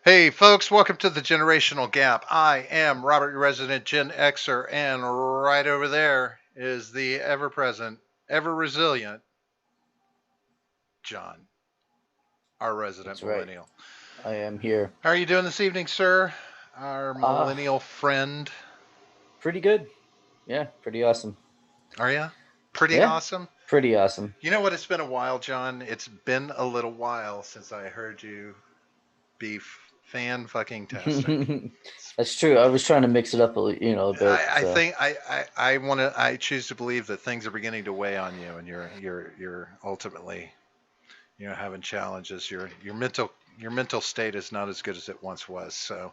Hey folks, welcome to the Generational Gap. I am Robert, your resident Gen Xer, and right over there is the ever present, ever resilient John, our resident That's right. millennial. I am here. How are you doing this evening, sir? Our Uh, millennial friend. Pretty good. Yeah, pretty awesome. Are you? Pretty Yeah, awesome. pretty awesome. You know what? It's been a while, John. It's been a little while since I heard you be fan fucking tastic. That's true. I was trying to mix it up a bit. I So think I want to I choose to believe that things are beginning to weigh on you, and you're ultimately having challenges. Your mental state is not as good as it once was. So,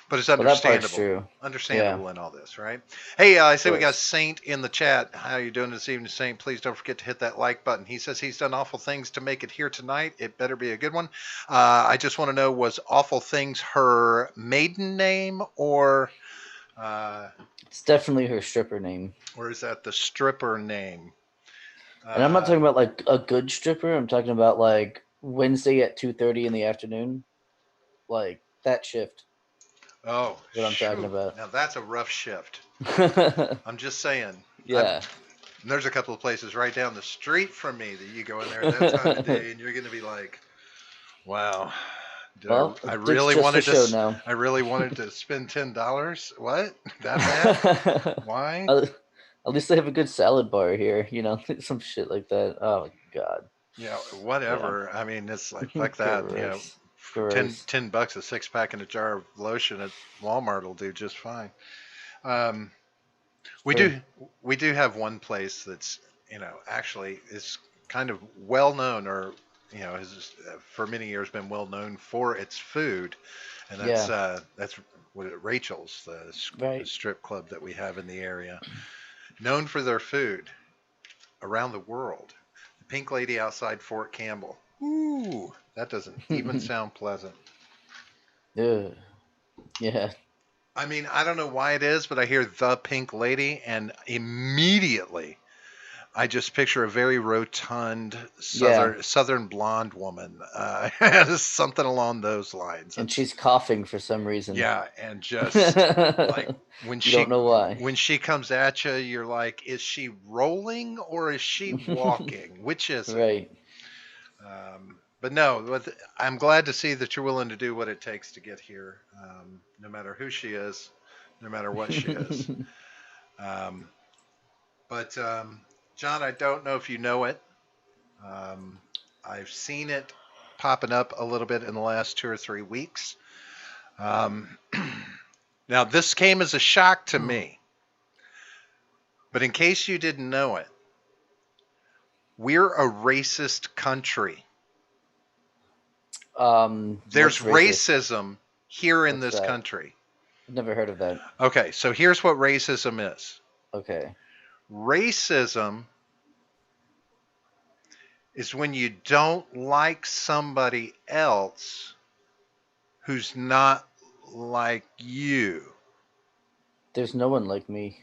but it's well, that part's understandable, true. Yeah, of understandable in all this, right? Hey, I say we got course. Saint in the chat. How are you doing this evening, Saint? Please don't forget to hit that like button. He says he's done awful things to make it here tonight. It better be a good one. I just want to know, was awful things her maiden name uh, It's definitely her stripper name. or is that the stripper name? And I'm not Uh, talking about like a good stripper. I'm talking about like Wednesday at 2:30 in the afternoon. Like that shift. oh, What I'm talking shoot. about. Now that's a rough shift. I'm just saying. Yeah. There's a couple of places right down the street from me that you go in there at that time of day, and you're going to be like, "Wow, did I? Well, I it's really just a wanted to. show now. I really wanted to spend $10. What? That bad? Why? At at least they have a good salad bar here, some shit like that. Oh my god. Yeah, Yeah. whatever. I mean, it's like fuck that. Gross. 10, Gross. 10 bucks a 6 pack and a jar of lotion at Walmart will do just fine. Um, We True. do we do have one place that's actually is kind of well known, or has for many years been well known for its food, and Yeah. that's Rachel's, the Right. strip club that we have in the area, known for their food around the world. The Pink Lady outside Fort Campbell. Ooh, that doesn't even sound pleasant. Ugh. Yeah. I mean, I don't know why it is, but I hear the Pink Lady, and immediately I just picture a very rotund Yeah. southern blonde woman, something along those lines. And That's she's coughing for some reason. yeah, and just like You when don't she know why. when she comes at you, you're like, is she rolling or is she walking? Which is it? Right. But no, I'm glad to see that you're willing to do what it takes to get here, no matter who she is, no matter what she is. Um, but John, I don't know if you know it. Um, I've seen it popping up a little bit in the last 2 or 3 weeks. Um, Now, this came as a shock to me, but in case you didn't know it, we're a racist country. There's What's racist? racism here in What's this that? country. I've never heard of that. Okay, so here's what racism is. Okay. Racism is when you don't like somebody else who's not like you. There's no one like me.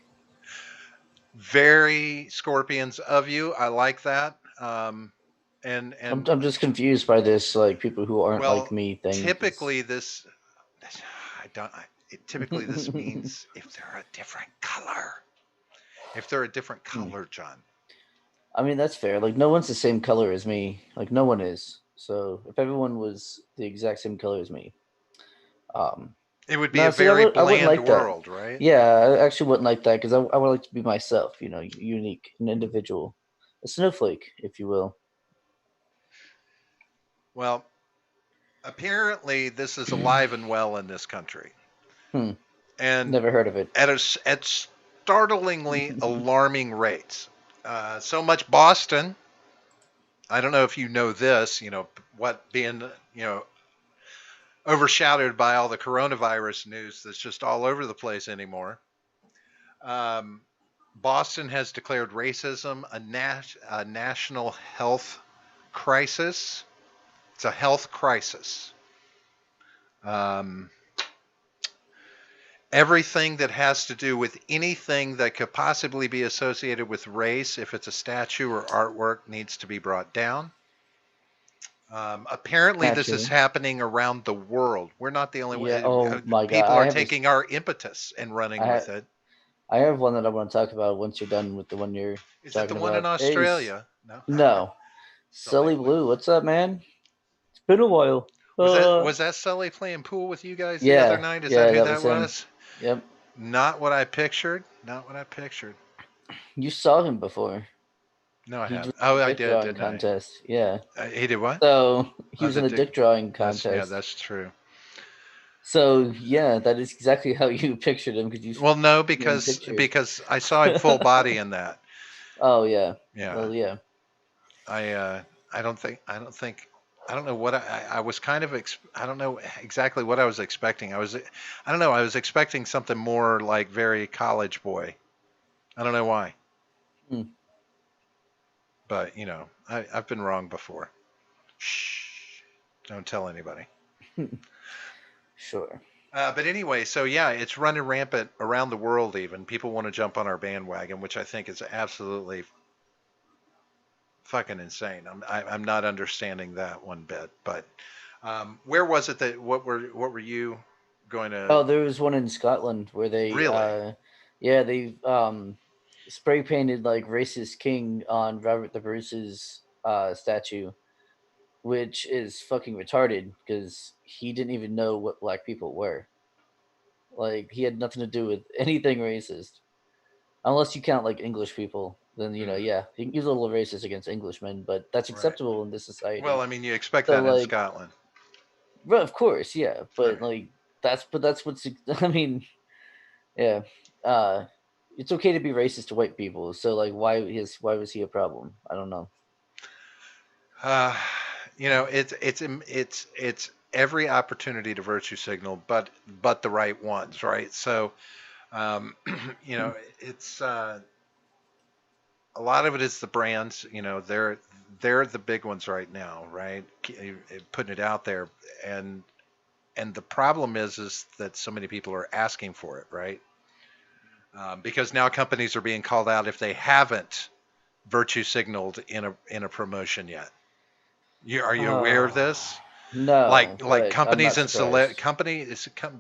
Very Scorpions of you. I like that. And I'm just confused by this like people who aren't like well, me thing because typically this I don't. Typically this means if they're a different color. If they're a different color, John. I mean, that's fair. Like, no one's the same color as me. Like, no one is. So, if everyone was the exact same color as me, um, It would be no, a see, very I wouldn't bland like that. world, right? Yeah, I actually wouldn't like that because I would like to be myself. Unique, an individual, a snowflake, if you will. Well, apparently this is alive and well in this country, Hmm. and Never heard of it. at startlingly alarming rates. So much Boston. I don't know if you know this. What being overshadowed by all the coronavirus news that's just all over the place anymore. Um, Boston has declared racism a national health crisis. It's a health crisis. Um, Everything that has to do with anything that could possibly be associated with race, if it's a statue or artwork, needs to be brought down. Apparently, this is Naturally. happening around the world. We're not the only Yeah. way. Oh my god. People are taking our impetus and running I have with it. I have one that I want to talk about once you're done with the one you're Is it the talking one in about. Australia? No. No. Sully Sully play. Blue, what's up, man? It's been a while. Was that Sully playing pool with you guys the other Yeah, night? Is that yeah, who that that was him. was? Yep. Not what I pictured. Not what I pictured. You saw him before. No, I He haven't. was Oh, in the I dick did, drawing didn't I? contest. Yeah. He did what? So he Oh, was in the the dick. dick drawing Yeah, contest. that's true. So yeah, that is exactly how you pictured him because you Well, no, see him because pictured. because I saw him full body in that. Oh yeah. Yeah, Well yeah. I uh, I don't know what I was kind of I don't know exactly what I was expecting. I don't know, I was expecting something more like very college boy. I don't know why, Hmm. but I've been wrong before. Shh, don't tell anybody. Sure. But anyway, so yeah, it's running rampant around the world. Even people want to jump on our bandwagon, which I think is absolutely fucking insane. I'm not understanding that one bit. But where was it that what were you going to Oh, there was one in Scotland where they really? yeah, they spray painted like racist king on Robert the Bruce's statue, which is fucking retarded because he didn't even know what black people were. Like he had nothing to do with anything racist. Unless you count like English people, then Hmm, yeah, he's a little racist against Englishmen, but that's right. acceptable in this Well, society. I mean, you expect So that in like, Scotland. well, of course, yeah, All but right. like that's what's I mean, yeah, uh, it's okay to be racist to white people. So like, why was he a problem? I don't know. Uh, it's every opportunity to virtue signal, but the right ones, right? So, um, it's a lot of it is the brands. They're the big ones right now, right? Putting it out there, and the problem is that so many people are asking for it, right? Because now companies are being called out if they haven't virtue signaled in a promotion yet. Are you aware of Oh this? no, Like but I'm companies not and surprised.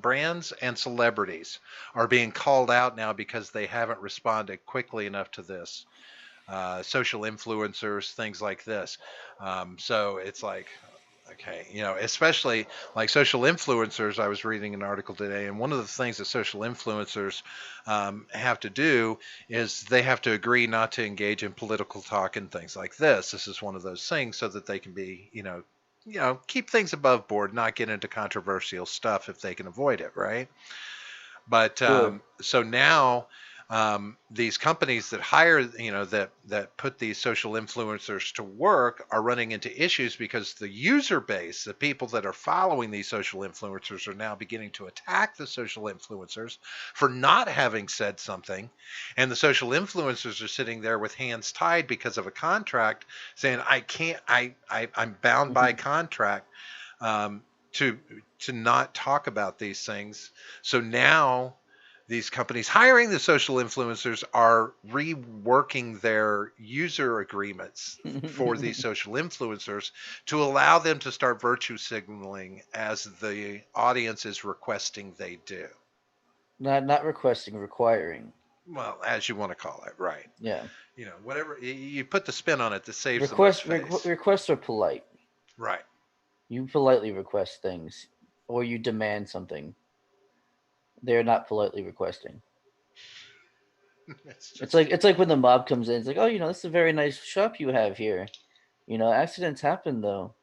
brands and celebrities are being called out now because they haven't responded quickly enough to this. Social influencers, things like this. So it's like, okay, especially like social influencers. I was reading an article today, and one of the things that social influencers have to do is they have to agree not to engage in political talk and things like this. This is one of those things so that they can be, keep things above board, not get into controversial stuff if they can avoid it, right? But Sure. so now these companies that hire, that put these social influencers to work are running into issues because the user base, the people that are following these social influencers, are now beginning to attack the social influencers for not having said something. And the social influencers are sitting there with hands tied because of a contract saying, I can't, I'm bound by contract um, to not talk about these things. So now these companies hiring the social influencers are reworking their user agreements for these social influencers to allow them to start virtue signaling as the audience is requesting they do. Not requesting, requiring. Well, as you want to call it, right? Yeah. Whatever you put the spin on it that saves the most face. Requests are polite. Right. You politely request things, or you demand something. They're not politely requesting. It's It's just like when the mob comes in. It's like, oh, this is a very nice shop you have here. Accidents happen though,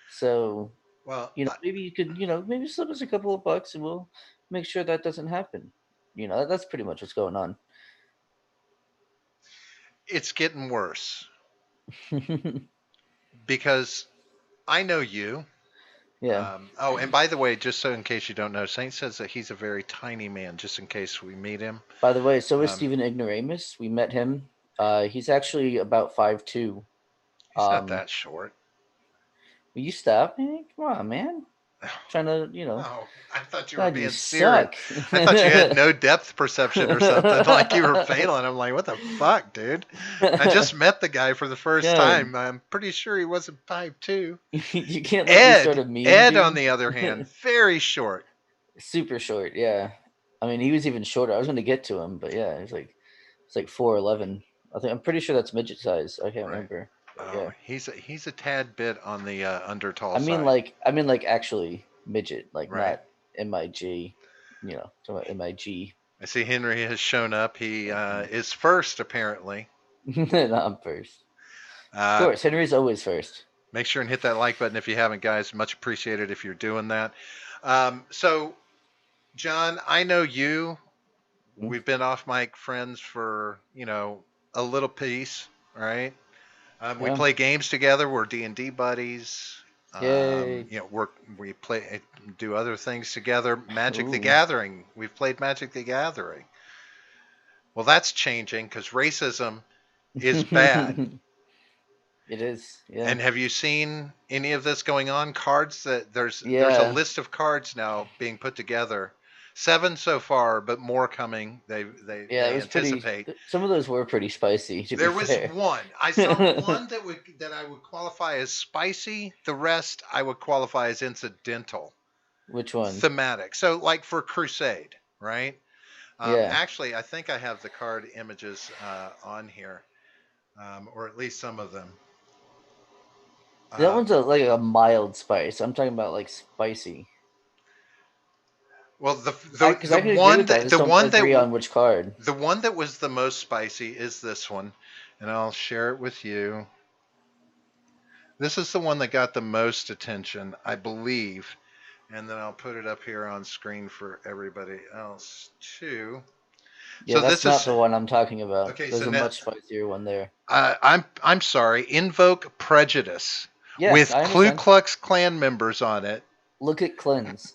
so well, maybe you could maybe slip us a couple of bucks and we'll make sure that doesn't happen. That's pretty much what's going on. it's getting worse because I know you. Yeah. Oh, and by the way, just so in case you don't know, Saint says that he's a very tiny man, just in case we meet him. By the way, so is Um, Stephen Ignoramus. We met him. He's actually about 5'2". he's not Um, that short. will you stop, man? Come on, man. Trying to, Oh, I thought you were God, you being serious. suck. I thought you had no depth perception or something. Like you were failing. I'm like, what the fuck, dude? I just met the guy for the first God, time. I'm pretty sure he wasn't 5'2". you can't let me start Ed, a meme, Ed, on dude. the other hand, very short. Super short, yeah. I mean, he was even shorter. I was going to get to him, but yeah, it's like 4'11". I'm pretty sure that's midget size. I can't Right. remember, but Oh, yeah. he's a tad bit on the under tall side. I mean like actually midget, like Right. not MIG, talking about MIG. I see Henry has shown up. He is first apparently. No, I'm first. Of Uh, course, Henry's always first. make sure and hit that like button if you haven't, guys. Much appreciated if you're doing that. So, John, I know you. Mhm. We've been off mic friends for a little piece, right? We Yeah. play games together. We're D&D buddies. Yay. We play do other things together. Magic the Ooh. Gathering. We've played Magic the Gathering. Well, that's changing because racism is bad. It is. Yeah. And have you seen any of this going on? Cards that there's a Yeah. list of cards now being put together. 7 so far, but more coming. Yeah, it They was pretty. anticipate. Some of those were pretty spicy, to be There was fair. one. I saw one that I would qualify as spicy. The rest I would qualify as incidental, Which one? thematic. So like for Crusade, right? Yeah. Actually, I think I have the card images on here, or at least some of them. That one's Um, like a mild spice. I'm talking about like spicy. well, Because I could agree with that. I just don't agree on which card. the one that was the most spicy is this one, and I'll share it with you. This is the one that got the most attention, I believe, and then I'll put it up here on screen for everybody else too. Yeah, So that's this not is the one I'm talking about. okay. So There's a now much spicier one there. I'm sorry. Invoke Prejudice Yeah, with I Ku understand. Klux Klan members on it. Look at cleanse.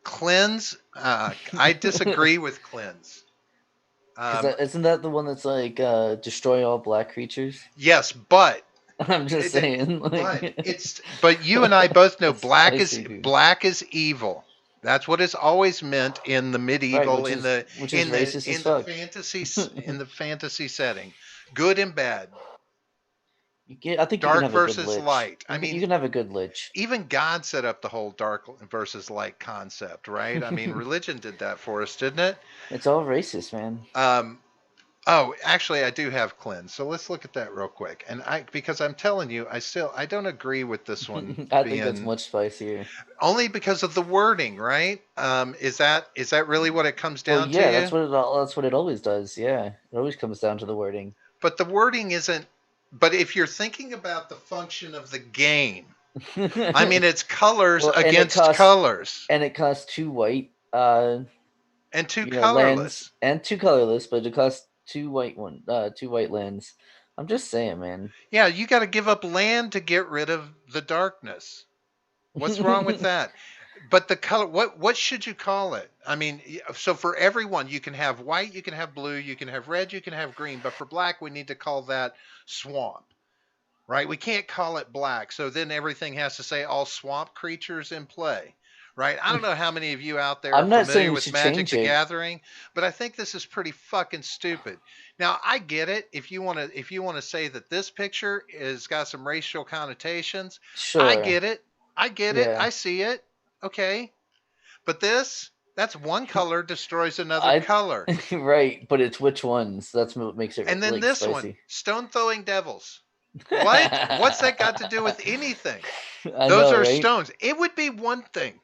Cleanse. I disagree with cleanse. Because Um, isn't that the one that's like destroy all black creatures? yes, but I'm just saying, but like, but you and I both know it's spicy, dude. black is evil. That's what it's always meant in the Right, medieval, which is racist as fuck. in the fantasy setting. Good and bad, I think you can dark have a good versus lich. light. I You mean, can have a good lich. even God set up the whole dark versus light concept, right? I mean, religion did that for us, didn't it? It's all racist, man. Um, oh, actually, I do have cleanse, so let's look at that real quick. And because I'm telling you, I don't agree with this one I think that's being much spicier. only because of the wording, right? Is that really what it comes Well, down to yeah, you? that's what it always does. Yeah, it always comes down to the wording. But the wording isn't. But if you're thinking about the function of the game, I mean, it's colors Well, against colors it costs 2 white, and two lands colorless. and 2 colorless, but it costs 2 white lands. I'm just saying, man. Yeah, you got to give up land to get rid of the darkness. What's wrong with that? But the color, what should you call it? I mean, so for everyone, you can have white, you can have blue, you can have red, you can have green, but for black, we need to call that swamp, right? We can't call it black. So then everything has to say all swamp creatures in play, right? I don't know how many of you out there are I'm not saying familiar we with should Magic change the it. Gathering, but I think this is pretty fucking stupid. Now, I get it. If you want to say that this picture is got some racial connotations, I Sure. get it. I get it. Yeah. I see it. Okay. But that's one color destroys another I color. right, but it's which ones. That's what makes it And then like this one, spicy. stone throwing devils. What? What's that got to do with anything? I Those know, are right? stones. It would be one thing.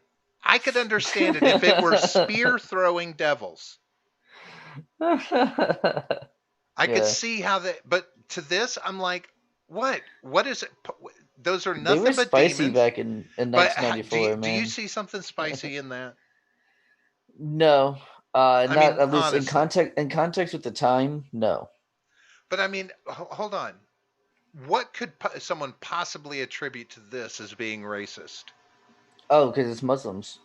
I could understand it if it were spear throwing devils. I could Yeah, see how that, but to this, I'm like, what? What is it? Those are they were nothing but spicy demons. back in But 1994, do you man. see something spicy in that? No, I not mean, at least in honestly. context. In context with the time, no. But I mean, hold on. What could someone possibly attribute to this as being racist? Oh, because it's Muslims.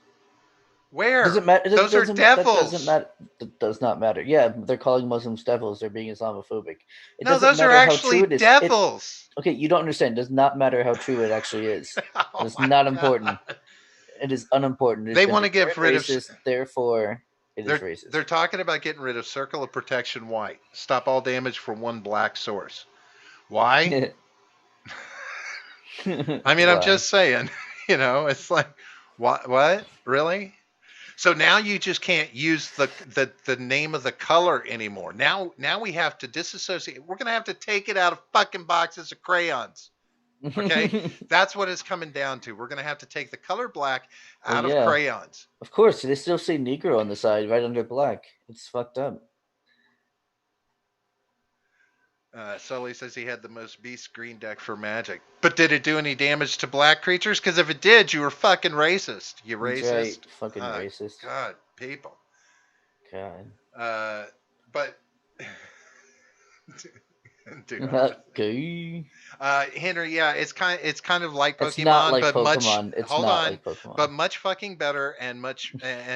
Does Where? it matter? Those are That doesn't devils. matter. That does not matter. Yeah, they're calling Muslims devils. They're being Islamophobic. It No, doesn't those are matter how actually true it is. devils. Okay, you don't understand. It does not matter how true it actually is. Oh It's my not god. important. It is unimportant. It has They been want to declared get rid of. racist. Therefore, it is They're racist. talking about getting rid of Circle of Protection White. Stop all damage from one black source. Why? I mean, I'm Why? just saying. It's like, what? Really? So now you just can't use the name of the color anymore. Now we have to disassociate. We're gonna have to take it out of fucking boxes of crayons. Okay, that's what it's coming down to. We're gonna have to take the color black Well, out of yeah. crayons. Of course, they still say Negro on the side, right under black. It's fucked up. Sully says he had the most beast green deck for Magic, but did it do any damage to black creatures? Because if it did, you were fucking racist. You That's racist. right. Fucking racist. God, people. God. But dude, Okay. Henry, yeah, it's kind of like Pokemon, It's not like but much. Pokemon. It's Hold not on, like Pokemon. but much fucking better and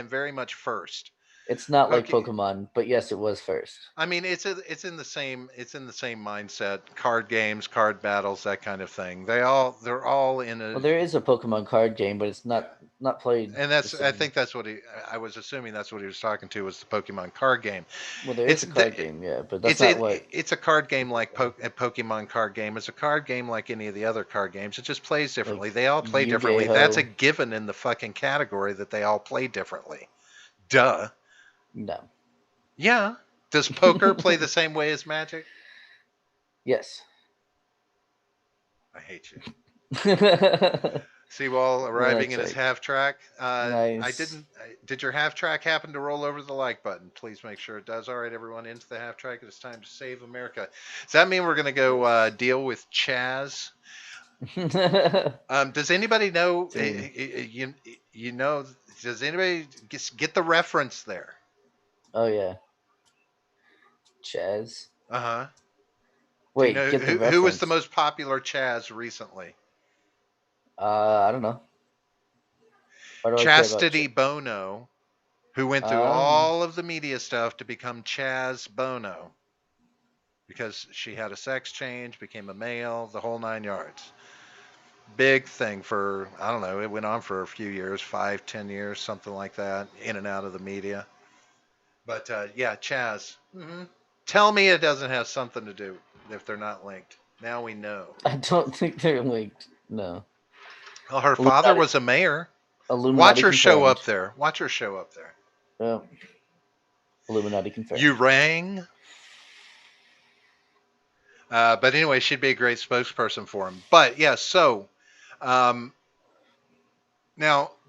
very much first. It's not like Okay. Pokemon, but yes, it was first. I mean, it's in the same mindset. Card games, card battles, that kind of thing. They're all in a. Well, there is a Pokemon card game, but it's Yeah. not played. And the I same. think that's what I was assuming that's what he was talking to, was the Pokemon card game. Well, there is a card game, yeah, but that's it's not what. it's a card game like a Pokemon card game. It's a card game like any of the other card games. It just plays differently. Like They all play differently. Yu-Gi-Oh. That's a given in the fucking category that they all play differently. Duh. No. Yeah. Does poker play the same way as Magic? Yes. I hate you. Seawall arriving in his half track. Nice. I didn't. Did your half track happen to roll over the like button? Please make sure it does. All right, everyone, into the half track. It's time to save America. Does that mean we're going to go deal with CHAZ? Does anybody know? You know? Does anybody get the reference there? Oh yeah. CHAZ. Uh huh. Wait, Do you know get the reference. who was the most popular CHAZ recently? I don't know. Chastity Bono, who went through all of the media stuff to become CHAZ Bono, because she had a sex change, became a male, the whole 9 yards. Big thing for, I don't know, it went on for a few years, 5-10 years, something like that, in and out of the media. But yeah, CHAZ. Mm-hmm. Tell me it doesn't have something to do if they're not linked. Now we know. I don't think they're linked. No. Well, her father was a mayor. Illuminati Watch her confirmed. show up there. Watch her show up there. Oh. Illuminati confirmed. You rang. But anyway, she'd be a great spokesperson for him. But yeah, so now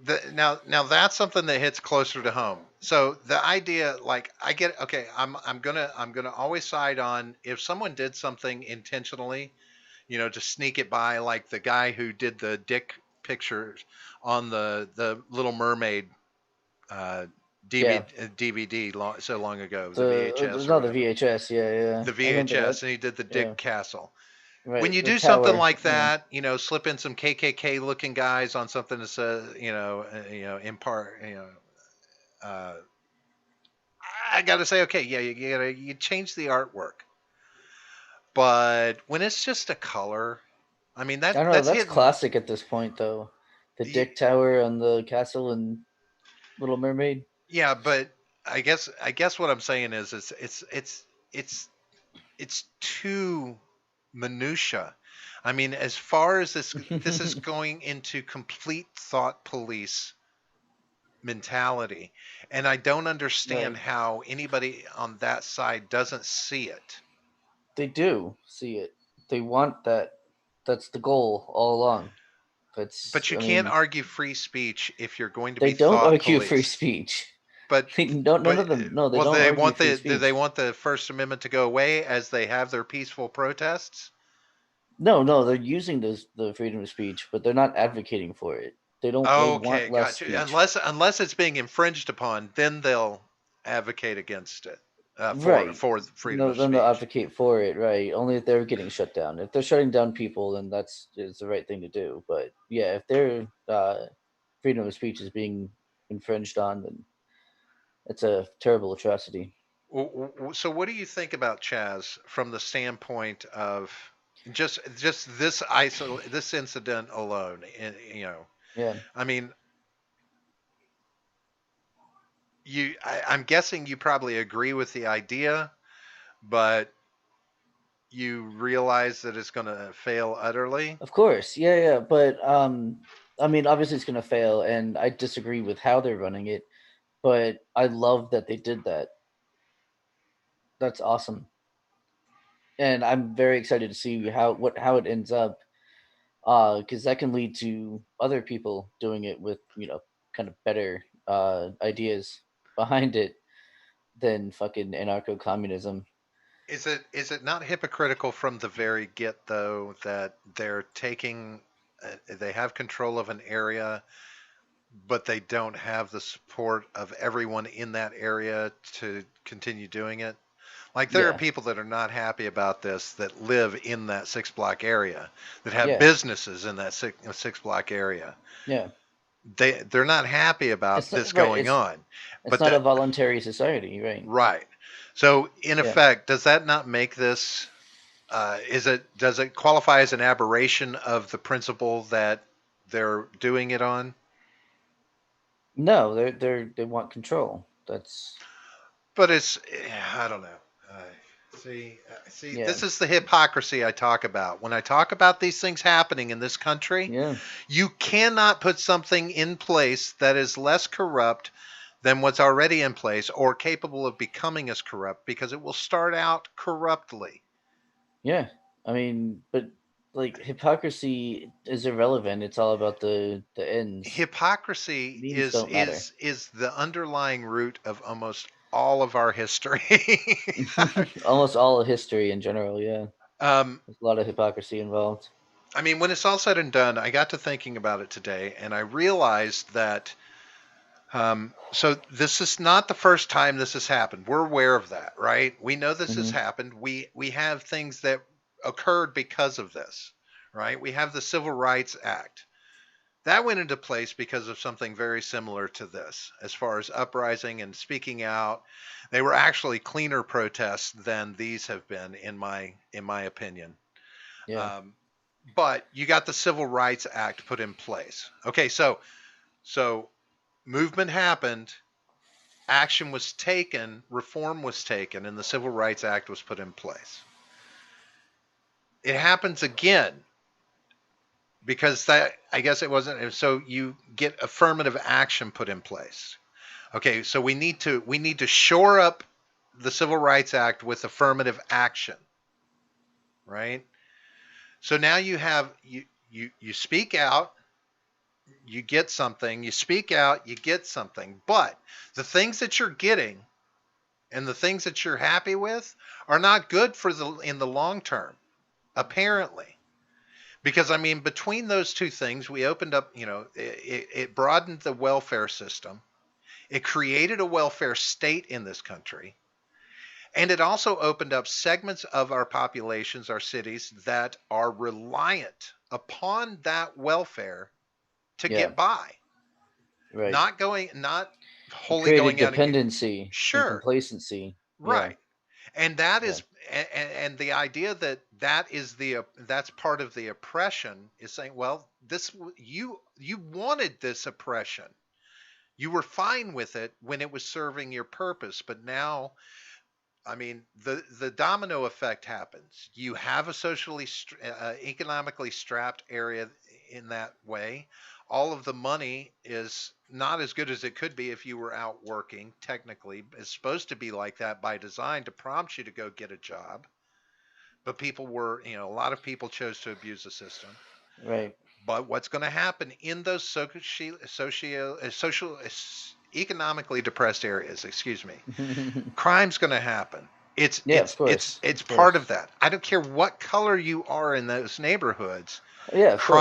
that's something that hits closer to home. So the idea, like, I get, okay, I'm gonna always side on if someone did something intentionally, to sneak it by, like the guy who did the dick pictures on the Little Mermaid DVD so long ago, the VHS. No, the VHS, yeah. The VHS, and he did the Dick Castle. Right, when you do tower, something like that, slip in some KKK looking guys on something that says, in part, I got to say, okay, yeah, you change the artwork, but when it's just a color, I mean that's classic at this point, though. The Dick Tower on the castle in Little Mermaid. Yeah, but I guess what I'm saying is it's too minutia. I mean, as far as this is going into complete thought police mentality, and I don't understand how anybody on that side doesn't see it. They do see it. They want that. That's the goal all along. But you can't argue free speech if you're going to be. They don't argue police. Free speech. But none of them. No, they don't. They want do they want the First Amendment to go away as they have their peaceful protests? No, they're using the freedom of speech, but they're not advocating for it. They don't. Okay, they want less speech. Unless it's being infringed upon, then they'll advocate against it. For freedom of speech. Then they'll advocate for it, right? Only if they're getting shut down. If they're shutting down people, then it's the right thing to do. But yeah, if their freedom of speech is being infringed on, then it's a terrible atrocity. So what do you think about CHAZ from the standpoint of just this incident alone? Yeah. I mean, I'm guessing you probably agree with the idea, but you realize that it's going to fail utterly. Of course, yeah. But I mean, obviously it's gonna fail, and I disagree with how they're running it. But I love that they did that. That's awesome, and I'm very excited to see how it ends up. Because that can lead to other people doing it with kind of better ideas behind it than fucking anarcho communism. Is it not hypocritical from the very get though that they're taking they have control of an area, but they don't have the support of everyone in that area to continue doing it? Like there are Yeah, people that are not happy about this that live in that 6 block area, that have yeah, businesses in that 6 block area. yeah. They're not happy about It's not this right. going on. It's But not a that voluntary society, right? right. So in Yeah. effect, does that not make this does it qualify as an aberration of the principle that they're doing it on? No, they want control. That's But I don't know. See, yeah, this is the hypocrisy I talk about. When I talk about these things happening in this country, yeah, you cannot put something in place that is less corrupt than what's already in place or capable of becoming as corrupt because it will start out corruptly. yeah. I mean, but like hypocrisy is irrelevant. It's all about the ends. Hypocrisy Means is don't matter. is is the underlying root of almost all of our history. Almost all of history in general. Yeah, um, there's a lot of hypocrisy involved. I mean, when it's all said and done, I got to thinking about it today, and I realized that. So this is not the first time this has happened. We're aware of that, right? We know this has Hmm. happened. We have things that occurred because of this, right? We have the Civil Rights Act. That went into place because of something very similar to this, as far as uprising and speaking out. They were actually cleaner protests than these have been, in my opinion. Yeah, Um, but you got the Civil Rights Act put in place. Okay, so movement happened, action was taken, reform was taken, and the Civil Rights Act was put in place. It happens again because that, I guess it wasn't, so you get affirmative action put in place. Okay, so we need to shore up the Civil Rights Act with affirmative action, right? So now you speak out, you get something, you speak out, you get something. But the things that you're getting and the things that you're happy with are not good for the in the long term, apparently. Because I mean, between those two things, we opened up, it broadened the welfare system. It created a welfare state in this country. And it also opened up segments of our populations, our cities, that are reliant upon that welfare to yeah, get by. right. Not It wholly created going out and get. dependency and Sure, complacency. Yeah, right. And that yeah, is and the idea that that's part of the oppression is saying, well, this you wanted this oppression. You were fine with it when it was serving your purpose, but now, I mean, the domino effect happens. You have a economically strapped area in that way. All of the money is not as good as it could be if you were out working. Technically, it's supposed to be like that by design to prompt you to go get a job. But a lot of people chose to abuse the system. right. But what's going to happen in those social, economically depressed areas? Excuse me, crime's going to happen. It's Yeah, of it's course, it's it's of part of course. that. I don't care what color you are in those neighborhoods. Yeah, of course.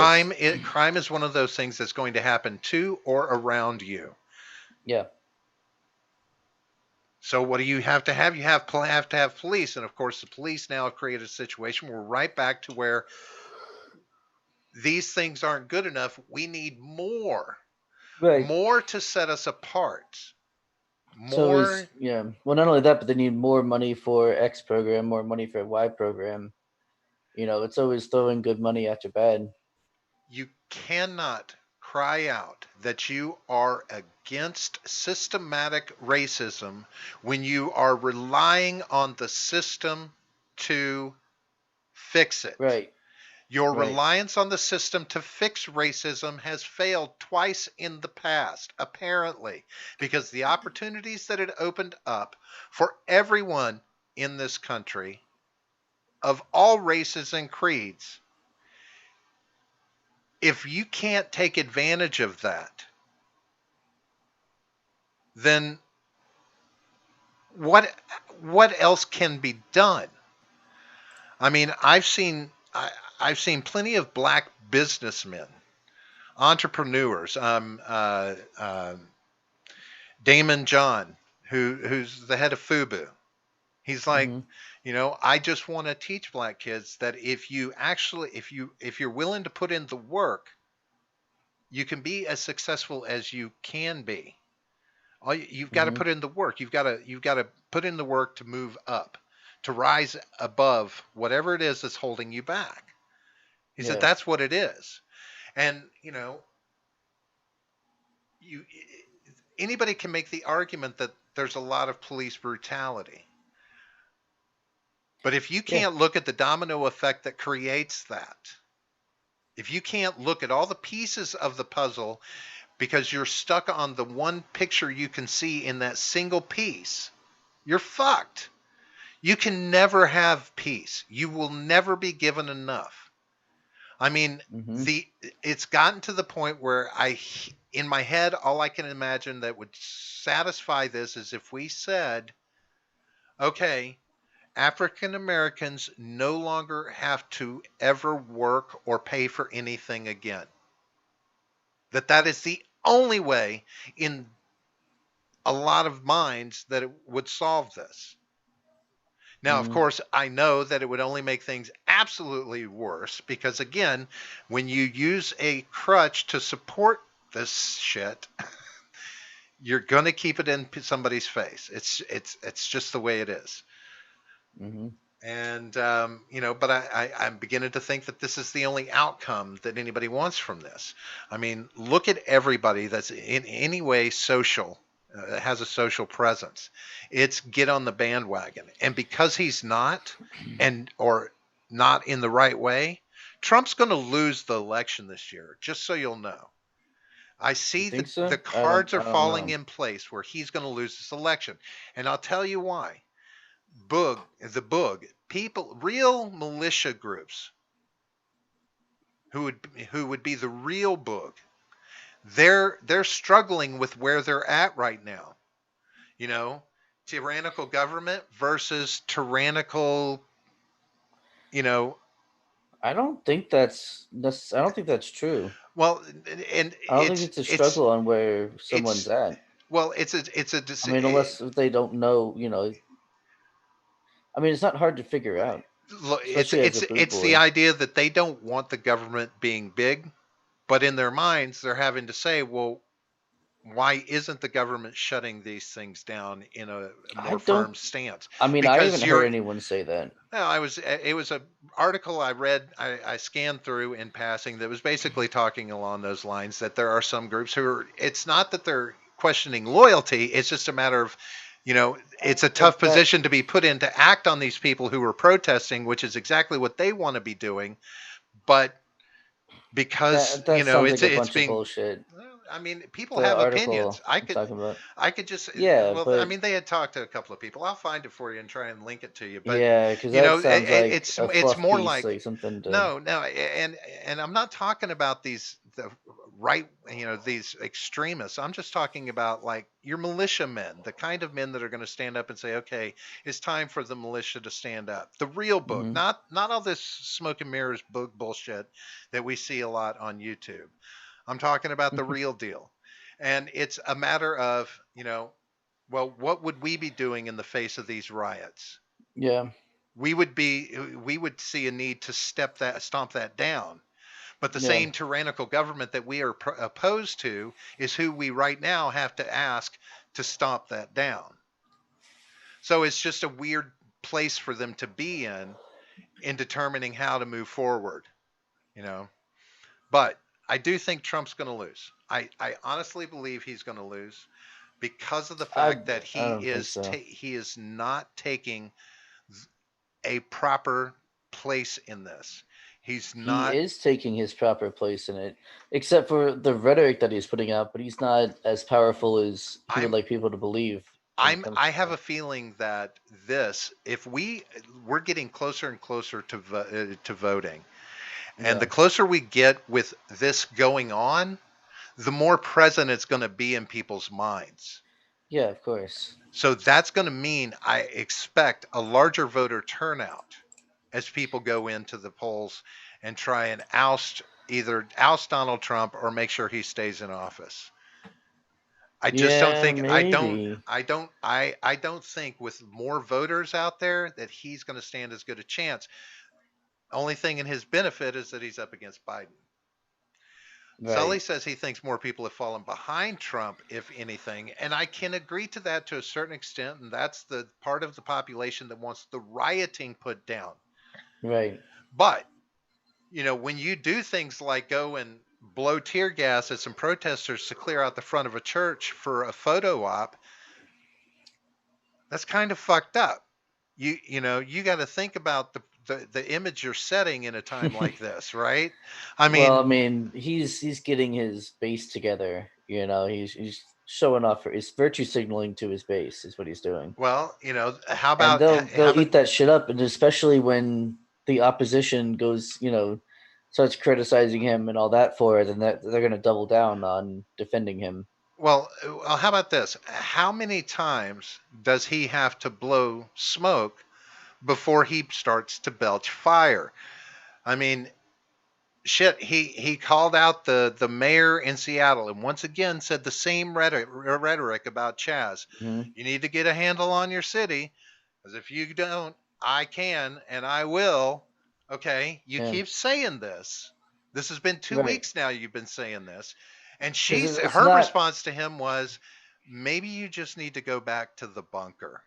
Crime is one of those things that's going to happen to or around you. Yeah, So what do you have to have? You have to have police, and of course the police now have created a situation where we're right back to where these things aren't good enough. We need more, right. more to set us apart. So More. is yeah. Well, not only that, but they need more money for X program, more money for Y program. It's always throwing good money after bad. You cannot cry out that you are against systematic racism when you are relying on the system to fix it. Right. Your Right. reliance on the system to fix racism has failed twice in the past, apparently, because the opportunities that it opened up for everyone in this country of all races and creeds, if you can't take advantage of that, then what what else can be done? I mean, I've seen plenty of black businessmen, entrepreneurs. Daymond John, who's the head of FUBU. He's like, Mm-hmm. I just want to teach black kids that if you're willing to put in the work, you can be as successful as you can be. You've got to Mm-hmm. put in the work. You've got to put in the work to move up, to rise above whatever it is that's holding you back. He said Yeah. that's what it is. And you anybody can make the argument that there's a lot of police brutality. But if you Yeah. can't look at the domino effect that creates that, if you can't look at all the pieces of the puzzle because you're stuck on the one picture you can see in that single piece, you're fucked. You can never have peace. You will never be given enough. I mean, Mm-hmm. it's gotten to the point where in my head, all I can imagine that would satisfy this is if we said, okay, African Americans no longer have to ever work or pay for anything again. That is the only way in a lot of minds that it would solve this. Now, of Mm-hmm. course, I know that it would only make things absolutely worse because, again, when you use a crutch to support this shit, you're going to keep it in somebody's face. It's just the way it is. Mm-hmm. And but I'm beginning to think that this is the only outcome that anybody wants from this. I mean, look at everybody that's in any way social, has a social presence. It's get on the bandwagon, and because he's not, and or not in the right way, Trump's going to lose the election this year. Just so you'll know, I You see think the so? I don't. cards are I don't falling know. in place where he's going to lose this election, and I'll tell you why. The Boog people, real militia groups who would be the real Boog. They're struggling with where they're at right now. You know, tyrannical government versus tyrannical. You know, I don't think that's. I don't think that's true. well, and I don't think it's a struggle on where someone's it's at. well, it's a I mean, unless they don't know, I mean, it's not hard to figure out, look, especially as a boot it's the boy. idea that they don't want the government being big, but in their minds they're having to say, well, why isn't the government shutting these things down in a I more don't. firm stance? I mean, I Because haven't heard anyone say that. I was, it was a article I read, I scanned through in passing that was basically talking along those lines that there are some groups who are, it's not that they're questioning loyalty, it's just a matter of, it's a tough But that position to be put in to act on these people who are protesting, which is exactly what they want to be doing. But because, that sounds like a it's bunch of being, bullshit. well, I mean, people The have opinions. article I'm talking about. I could just, Yeah, well, I but mean, they had talked to a couple of people. I'll find it for you and try and link it to you. But yeah, because that sounds like a it's fluff more piece, like, like something to. no, and I'm not talking about the right, these extremists. I'm just talking about like your militiamen, the kind of men that are going to stand up and say, okay, it's time for the militia to stand up. The real book, Hmm. not all this smoke and mirrors book bullshit that we see a lot on YouTube. I'm talking about the real deal. And it's a matter of, well, what would we be doing in the face of these riots? Yeah. We would see a need to stomp that down. But the Yeah. same tyrannical government that we are opposed to is who we right now have to ask to stomp that down. So it's just a weird place for them to be in determining how to move forward, you know. But I do think Trump's going to lose. I honestly believe he's going to lose because of the I fact that I don't think so. he is not taking a proper place in this. He's He not. is taking his proper place in it, except for the rhetoric that he's putting out, but he's not as powerful as he would I'm like people to believe when it comes I to have stuff. a feeling that this, if we're getting closer and closer to voting, and the Yeah. closer we get with this going on, the more present it's going to be in people's minds. Yeah, of course. So that's going to mean I expect a larger voter turnout as people go into the polls and try and either oust Donald Trump or make sure he stays in office. I just don't Yeah, think maybe. I don't think with more voters out there that he's going to stand as good a chance. Only thing in his benefit is that he's up against Biden. Sully Right. says he thinks more people have fallen behind Trump, if anything, and I can agree to that to a certain extent, and that's the part of the population that wants the rioting put down. Right. But, when you do things like go and blow tear gas at some protesters to clear out the front of a church for a photo op, that's kind of fucked up. You got to think about the image you're setting in a time like this, right? I Well, mean, I mean, he's getting his base together. He's showing off for his virtue signaling to his base is what he's doing, well, how and about they'll eat haven't that shit up, and especially when the opposition goes, starts criticizing him and all that for it, then they're gonna double down on defending him. how about this? How many times does he have to blow smoke before he starts to belch fire? I mean, shit, he called out the mayor in Seattle and once again said the same rhetoric about CHAZ. Hmm. You need to get a handle on your city, because if you don't, I can and I will. Okay, you Yeah, keep saying this. This has been two right. weeks now. You've been saying this, and Because it's her not. response to him was, maybe you just need to go back to the bunker.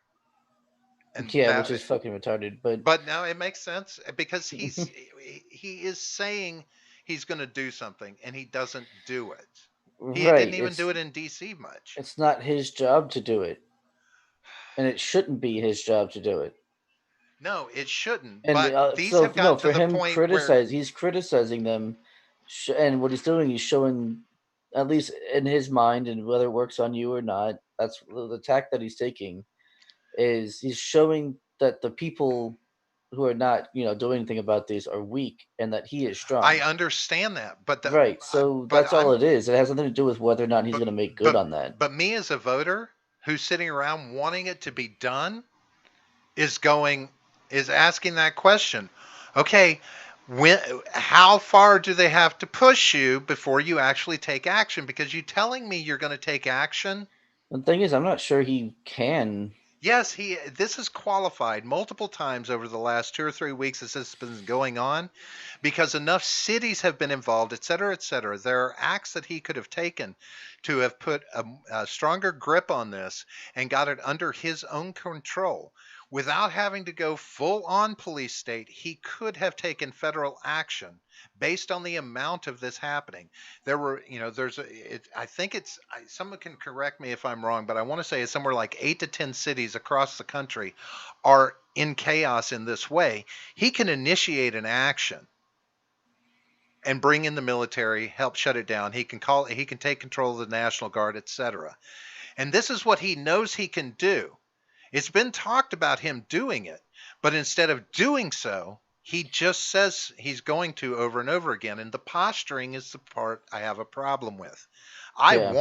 And Yeah, which that, is fucking retarded. But but now it makes sense because he is saying he's going to do something and he doesn't do it. He right, didn't even do it in DC much. it's not his job to do it, and it shouldn't be his job to do it. No, it shouldn't. And But these so have no, gotten to for the him point where, he's criticizing them, and what he's doing, he's showing, at least in his mind, and whether it works on you or not, that's the tack that he's taking. Is he's showing that the people who are not, doing anything about these are weak, and that he is I strong. understand that, but Right. So but that's all I'm it is. It has nothing to do with whether or not he's but going to make good but on that. but me as a voter who's sitting around wanting it to be done is going is asking that question. Okay, when how far do they have to push you before you actually take action? Because you telling me you're going to take action. The thing is, I'm not sure he can. Yes, this is qualified multiple times over the last 2 or 3 weeks as this has been going on, because enough cities have been involved, et cetera, et cetera. There are acts that he could have taken to have put a stronger grip on this and got it under his own control. Without having to go full on police state, he could have taken federal action based on the amount of this happening. There were, I think someone can correct me if I'm wrong, but I want to say it's somewhere like 8 to 10 cities across the country are in chaos in this way. He can initiate an action and bring in the military, help shut it down. He can take control of the National Guard, etc. And this is what he knows he can do. It's been talked about him doing it, but instead of doing so, he just says he's going to over and over again. And the posturing is the part I have a problem with. Yeah.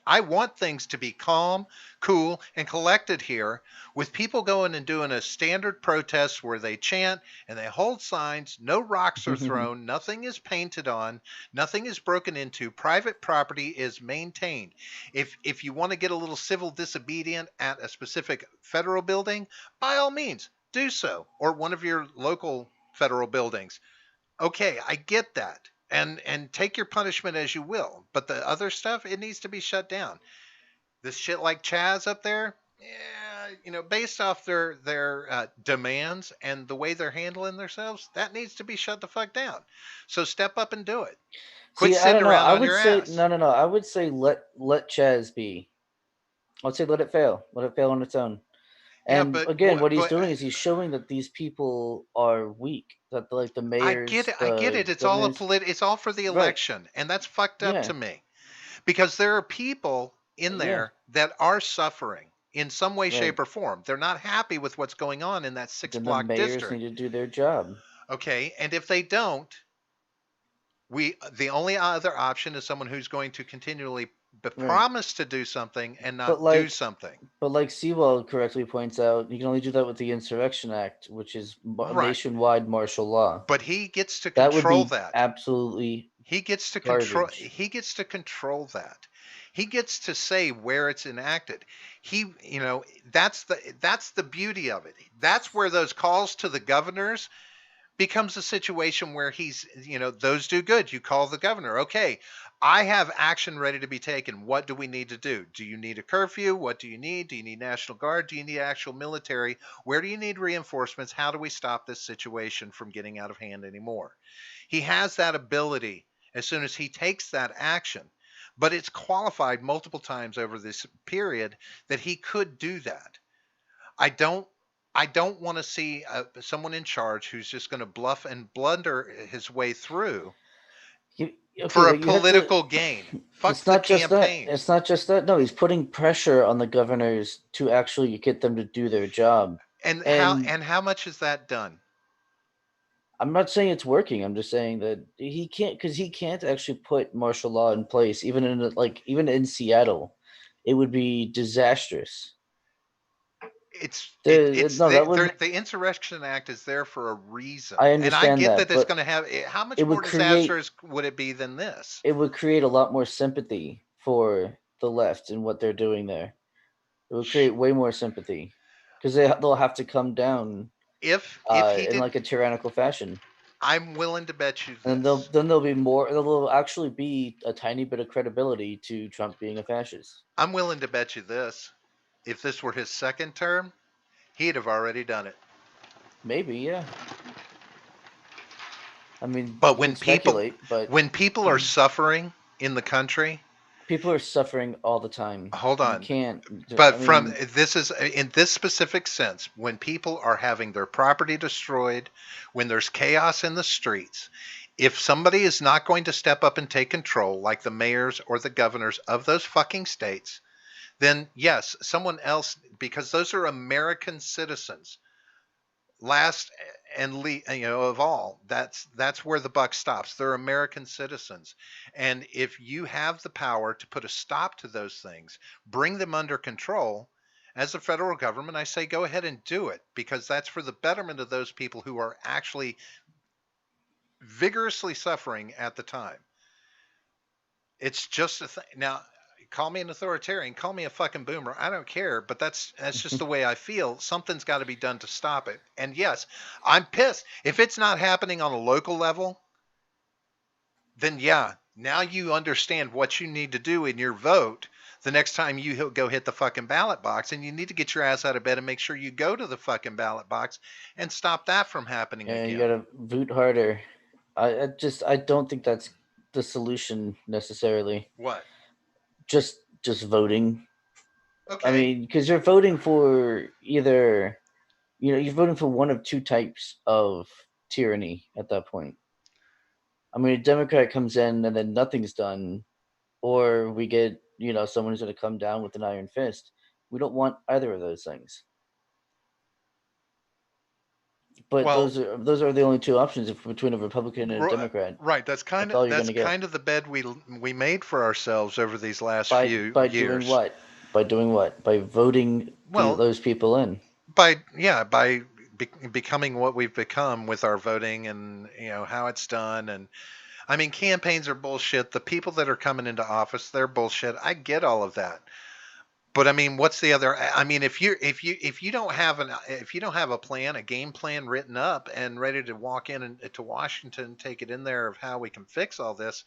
I want things to be calm, cool, and collected here, with people going and doing a standard protest where they chant and they hold signs, no rocks are thrown, nothing is painted on, nothing is broken into, private property is maintained. If you want to get a little civil disobedient at a specific federal building, by all means, do so, or one of your local federal buildings. Okay, I get that. And take your punishment as you will. But the other stuff, it needs to be shut down. This shit like CHAZ up there, yeah, based off their demands and the way they're handling themselves, that needs to be shut the fuck down. So step up and do it. Quit See, I sitting don't know. around I on would your say ass. no, no, no. I would say let CHAZ be. I'd say let it fail. Let it fail on its own. Yeah, And but again, what he's but doing is he's showing that these people are weak. That like the I get mayors, it. I get the it. It's all governors, it's all for the right? election, and that's fucked up Yeah, to me because there are people in yeah. there that are suffering in some way, Right. shape, or form. They're not happy with what's going on in that six Then the block mayors need district. to do their job. Okay, and if they don't, the only other option is someone who's going to continually Right. promise to do something and But not do like something. but like Sewell correctly points out, you can only do that with the Insurrection Act, which is Right. nationwide martial law. But he gets to That would control be that. absolutely He gets to control garbage. he gets to control that. He gets to say where it's enacted. That's the beauty of it. That's where those calls to the governors becomes a situation where those do good. You call the governor. Okay, I have action ready to be taken. What do we need to do? Do you need a curfew? What do you need? Do you need National Guard? Do you need actual military? Where do you need reinforcements? How do we stop this situation from getting out of hand anymore? He has that ability as soon as he takes that action. But it's qualified multiple times over this period that he could do that. I don't I don't want to see someone in charge who's just going to bluff and blunder his way through You, okay, for a but you have to. political gain. Fuck It's the not just that. campaigns. It's not just that. No, he's putting pressure on the governors to actually get them to do their job. And how And and how much is that done? I'm not saying it's working. I'm just saying that he can't because he can't actually put martial law in place. Even in Seattle, it would be disastrous. No, that would. The Insurrection Act is there for a reason, I and I understand get that, that it's but going to have how it much would more create disastrous would it be than this? it would create a lot more sympathy for the left and what they're doing there. It would create way more sympathy because they'll have to come down If he in did, like a tyrannical fashion, I'm willing to bet you and this. there'll be more. There'll actually be a tiny bit of credibility to Trump being a fascist. I'm willing to bet you this. If this were his second term, he'd have already done it. Maybe, yeah. I mean, But you can speculate, but when people are suffering in the country, people are suffering all the time. hold You on. can't. I But from mean, this is in this specific sense, when people are having their property destroyed, when there's chaos in the streets, if somebody is not going to step up and take control, like the mayors or the governors of those fucking states, then yes, someone else, because those are American citizens. Last of all, that's where the buck stops. They're American citizens, and if you have the power to put a stop to those things, bring them under control as the federal government, I say go ahead and do it, because that's for the betterment of those people who are actually vigorously suffering at the time. It's just a thing. Now, call me an authoritarian, call me a fucking boomer. I don't care, but that's just the way I feel. Something's got to be done to stop it. And yes, I'm pissed if it's not happening on a local level. Then yeah, now you understand what you need to do in your vote the next time you go hit the fucking ballot box, and you need to get your ass out of bed and make sure you go to the fucking ballot box and stop that from happening yeah, you again. gotta vote harder. I don't think that's the solution necessarily. What? Just voting. I Okay. mean, because you're voting for either you're voting for one of two types of tyranny at that point. I mean, a Democrat comes in and then nothing's done, or we get someone who's going to come down with an iron fist. We don't want either of those things. But Well, those are the only two options between a Republican and a Democrat. right. That's all you're going That's to get. kind of the bed we made for ourselves over these last by few by doing years. what? By doing what? By voting Well, those people in. by becoming what we've become with our voting, and how it's done. And I mean, campaigns are bullshit. The people that are coming into office, they're bullshit. I get all of that. But I mean, what's the other? I mean, if you don't have a plan, a game plan written up and ready to walk in to Washington and take it in there of how we can fix all this,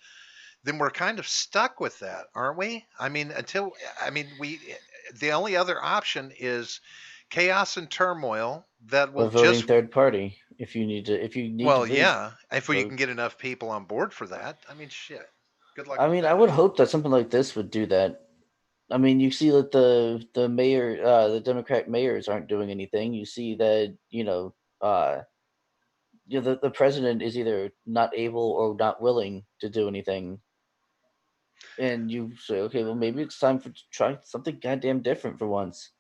then we're kind of stuck with that, aren't we? I mean, we the only other option is chaos and turmoil that Or will voting just, third party if you need to well, vote. yeah, if you Vote. can get enough people on board for that. I mean, shit. Good luck I with mean, I that. would hope that something like this would do that. I mean, you see that the mayor, the Democrat mayors aren't doing anything. You see that uh, the president is either not able or not willing to do anything, and you say, okay, well, maybe it's time for to try something goddamn different for once.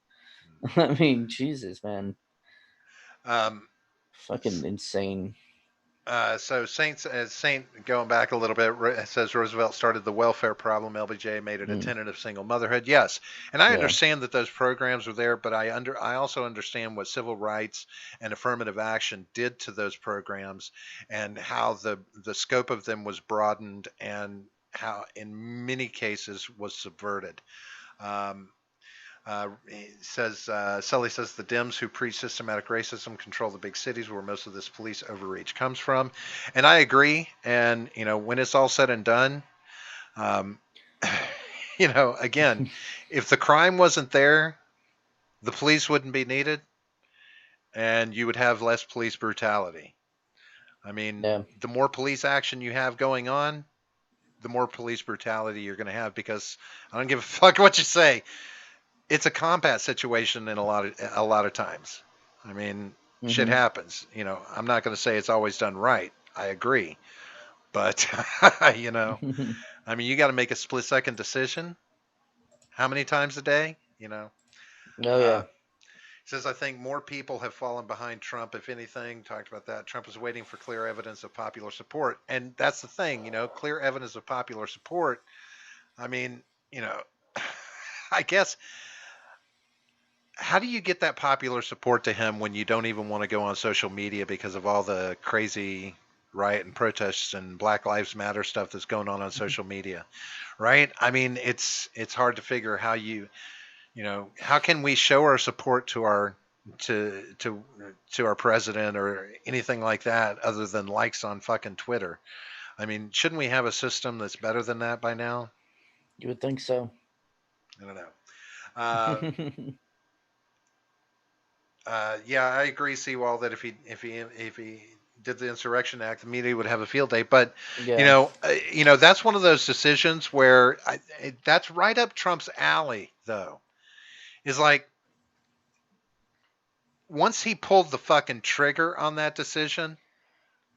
I mean, Jesus, man, Um, fucking insane. so Saint going back a little bit says Roosevelt started the welfare problem. LBJ made it a Mm, tenet of single motherhood. Yes, and I yeah. understand that those programs were there, but I also understand what civil rights and affirmative action did to those programs, and how the scope of them was broadened, and how in many cases was subverted. Um, Sully says the Dems who preach systematic racism control the big cities where most of this police overreach comes from, and I agree. And when it's all said and done, um, again, if the crime wasn't there, the police wouldn't be needed, and you would have less police brutality. I mean, Yeah. the more police action you have going on, the more police brutality you're going to have, because I don't give a fuck what you say. It's a combat situation in a lot of times. I mean, shit Hmm. happens. I'm not going to say it's always done right. I agree, but you know, I mean, you got to make a split second decision. How many times a day? Oh Uh, yeah. says I think more people have fallen behind Trump. If anything, talked about that. Trump is waiting for clear evidence of popular support, and that's the thing. Clear evidence of popular support. I mean, you know, I guess how do you get that popular support to him when you don't even want to go on social media because of all the crazy riot and protests and Black Lives Matter stuff that's going on social media, right? I mean, it's hard to figure how how can we show our support to our to our president or anything like that other than likes on fucking Twitter? I mean, shouldn't we have a system that's better than that by now? You would think so. I don't know. Uh, yeah, I agree, Seawall, that if he did the Insurrection Act, the media would have a field day. But Yeah. that's one of those decisions where that's right up Trump's alley, though. Is like once he pulled the fucking trigger on that decision,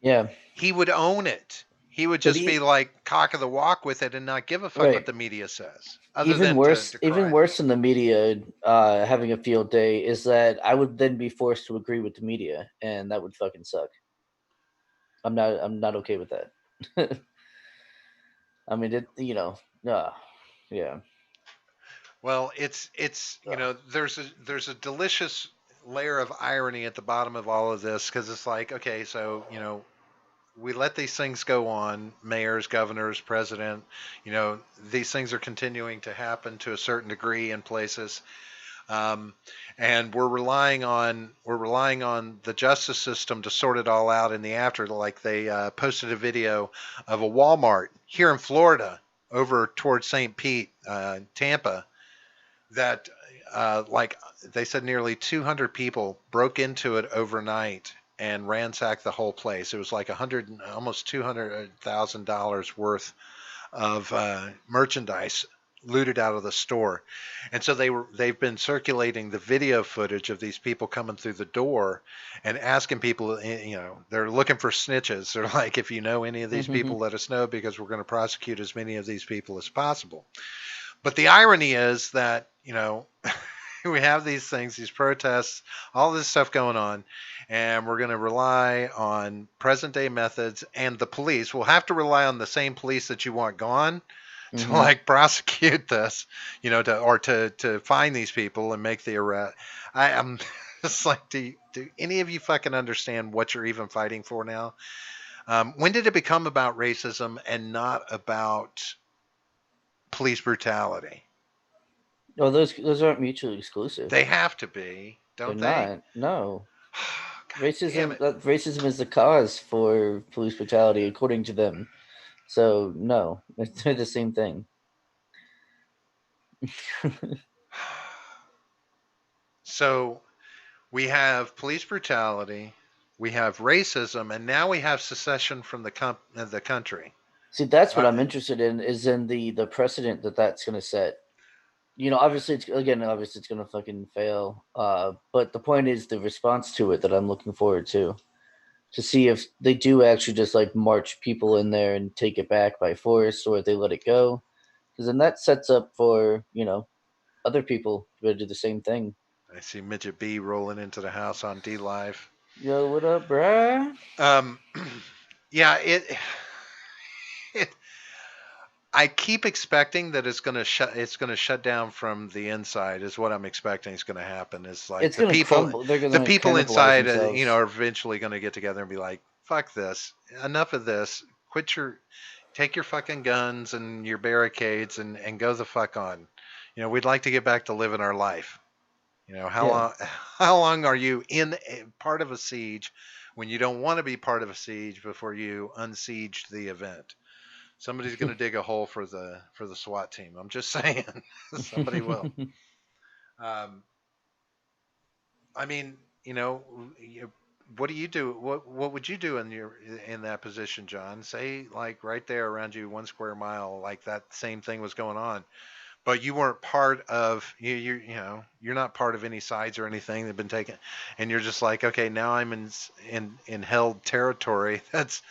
Yeah. he would own it. He would But just be like cock of the walk with it and not give a fuck what right. the media says, other than to Even decry them. worse than the media having a field day is that I would then be forced to agree with the media, and that would fucking suck. I'm not okay with that. I mean, yeah. Well, it's there's a delicious layer of irony at the bottom of all of this, because it's like, okay, so we let these things go on, mayors, governors, president, these things are continuing to happen to a certain degree in places, um, and we're relying on the justice system to sort it all out in the after. Like they posted a video of a Walmart here in Florida over towards St. Pete, Tampa, that like they said nearly 200 people broke into it overnight and ransacked the whole place. It was like almost $200,000 worth of merchandise looted out of the store. And so they've been circulating the video footage of these people coming through the door and asking people, they're looking for snitches. They're like, if you know any of these people, let us know, because we're going to prosecute as many of these people as possible. But the irony is that, we have these things, these protests, all this stuff going on, and we're going to rely on present day methods, and the police will have to rely on the same police that you want gone to Hmm. like prosecute this, to find these people and make the arrest. I am just like, do any of you fucking understand what you're even fighting for now? When did it become about racism and not about police brutality? Oh, those aren't mutually exclusive. They have to be, They're don't they? not. No. God damn it. Racism is the cause for police brutality, according to them. So no, they're the same thing. So we have police brutality, we have racism, and now we have secession from the country. See, that's what Uh, I'm interested in, is in the precedent that's going to set. Obviously it's going to fucking fail. But the point is the response to it that I'm looking forward to see if they do actually just like march people in there and take it back by force, or if they let it go. Because then that sets up for, other people to do the same thing. I see Midget B rolling into the house on D Live. Yo, what up, bruh? Um, yeah, it I keep expecting that it's going to shut down from the inside is what I'm expecting is going to happen. Is like It's gonna crumble. They're the gonna people cannibalize inside, themselves. are eventually going to get together and be like, fuck this. Enough of this. Take your fucking guns and your barricades and go the fuck on. We'd like to get back to living our life. How Yeah. long, how long are you in part of a siege when you don't want to be part of a siege before you unsiege the event? Somebody's going to dig a hole for the SWAT team. I'm just saying, somebody will. Um, I mean, what do you do? What would you do in that position, John? Say like right there around you, 1 square mile, like that same thing was going on, but you weren't part of you're not part of any sides or anything that've been taken, and you're just like, okay, now I'm in held territory. That's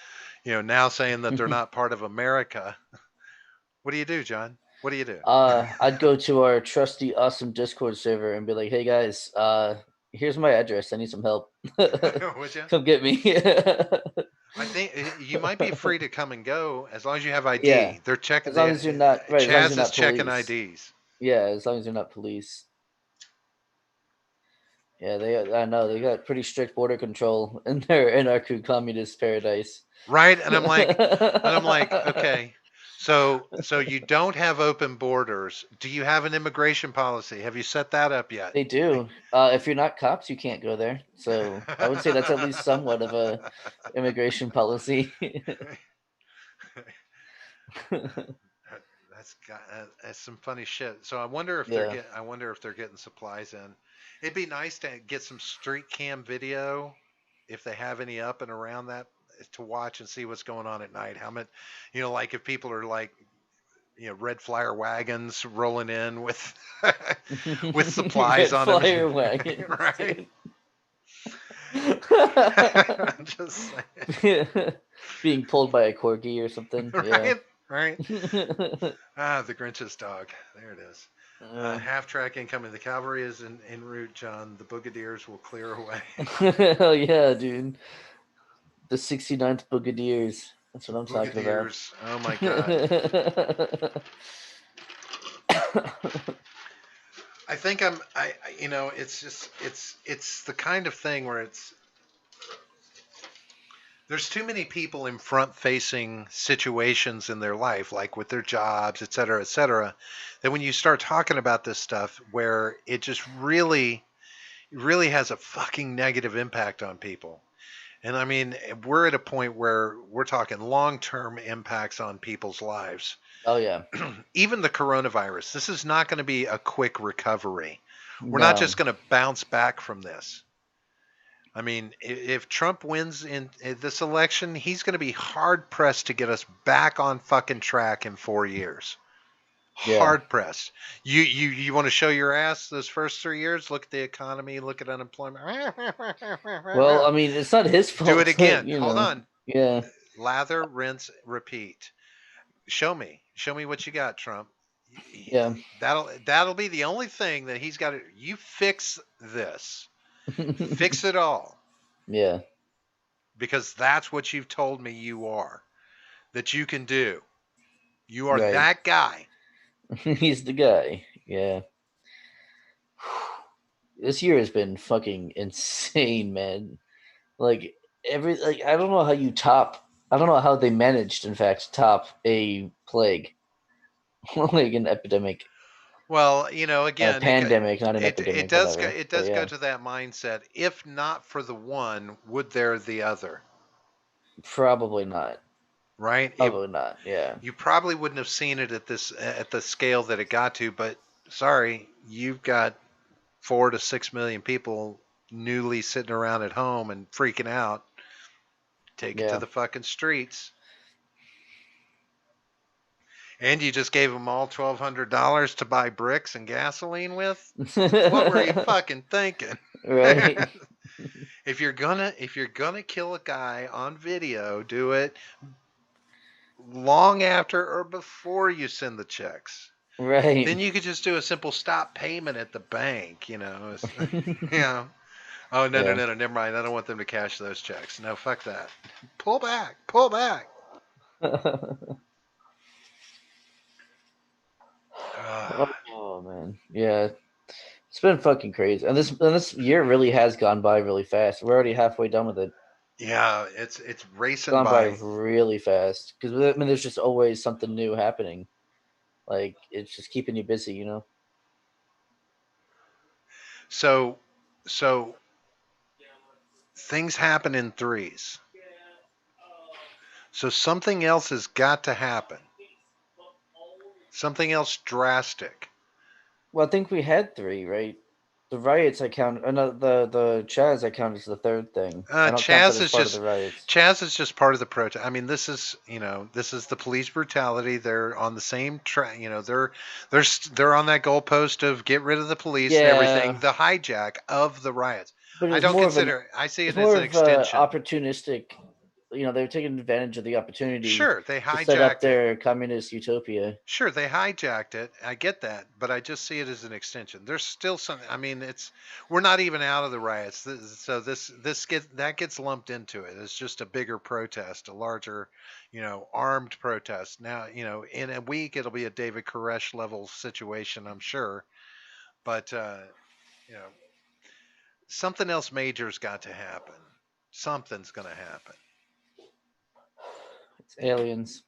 now saying that they're not part of America. What do you do, John? What do you do? I'd go to our trusty, awesome Discord server and be like, "Hey guys, here's my address. I need some help. Would you? Come get me." I think you might be free to come and go as long as you have Yeah, ID. They're checking as long the as you're not right, as long as you're CHAZ is not checking police. IDs. Yeah, as long as you're not police. Yeah, I know they got pretty strict border control in our communist paradise. Right? And I'm like, okay. So you don't have open borders. Do you have an immigration policy? Have you set that up yet? They do. If you're not cops, you can't go there. So I would say that's at least somewhat of a immigration policy. That's some funny shit. So Yeah, I wonder if they're getting supplies in. It'd be nice to get some street cam video if they have any up and around that to watch and see what's going on at night. How much, like if people are like, red flyer wagons rolling in with with supplies red on them, flyer wagons, right? dude. Just saying. Being pulled by a corgi or something. Yeah. Right, right. The Grinch's dog. There it is. Yeah. Half track incoming. The cavalry is en route, John. The boogadiers will clear away. Hell yeah, dude. The 69th Boogadiers. That's what I'm talking about. Boogadiers. Oh my God. I think it's just it's the kind of thing where there's too many people in front facing situations in their life, like with their jobs, et cetera, that when you start talking about this stuff where it just really has a fucking negative impact on people. And I mean, we're at a point where we're talking long-term impacts on people's lives. Oh yeah. Even the coronavirus, this is not going to be a quick recovery. We're not No. just going to bounce back from this. I mean, if Trump wins in this election, he's going to be hard pressed to get us back on fucking track in 4 years. Yeah. Hard pressed. You want to show your ass those first 3 years? Look at the economy. Look at unemployment. Well, I mean, it's not his Do it fault, but again. Hold on. Yeah. Lather, rinse, repeat. Show me what you got, Trump. Yeah. That'll be the only thing that he's got to. You fix this. Fix it all. Yeah. Because that's what you've told me you are. That you can do. You are Right. that guy. He's the guy. Yeah. This year has been fucking insane, man. Like I don't know how you top. I don't know how they managed, in fact, to top a plague, like an epidemic, Well, a again, pandemic, not an epidemic, whatever. it But does go yeah, to that mindset. If not for the one, would there the other? probably not. Right? Probably not. Yeah. You probably wouldn't have seen it at the scale that it got to, but sorry, you've got 4 to 6 million people newly sitting around at home and freaking out. Take it to Yeah. the fucking streets. And you just gave them all $1,200 to buy bricks and gasoline with? What were you fucking thinking? Right. If you're gonna kill a guy on video, do it long after or before you send the checks. Right. Then you could just do a simple stop payment at the bank, you know. You know. Oh no no Yeah. no no, never mind. I don't want them to cash those checks. No, fuck that. Pull back, pull back. Uh, Oh man. Yeah. It's been fucking crazy. And this year really has gone by really fast. We're already halfway done with it. yeah, it's It's racing gone by by. really fast. Because I mean there's just always something new happening. Like it's just keeping you busy, you know? So so things happen in threes. So something else has got to happen. Something else drastic. Well, I think we had three, right? The riots I count. No, the CHAZ I count as the third thing. I don't count that Chaz as is part of the just riots. Chaz is just part of the protest. I mean, this is the police brutality. They're on the same track. They're on that goalpost of get rid of the police and everything. Yeah, The hijack of the riots. but I don't consider. I see it's it as more an of a extension. opportunistic. You know, they were taking advantage of the opportunity Sure, they to set up hijacked it. their communist utopia. Sure, they hijacked it. I get that, but I just see it as an extension. There's still some. I mean, we're not even out of the riots, so that gets lumped into it. It's just a bigger protest, a larger, armed protest. Now, in a week it'll be a David Koresh level situation, I'm sure. But you know, something else major's got to happen. Something's going to happen. It's aliens.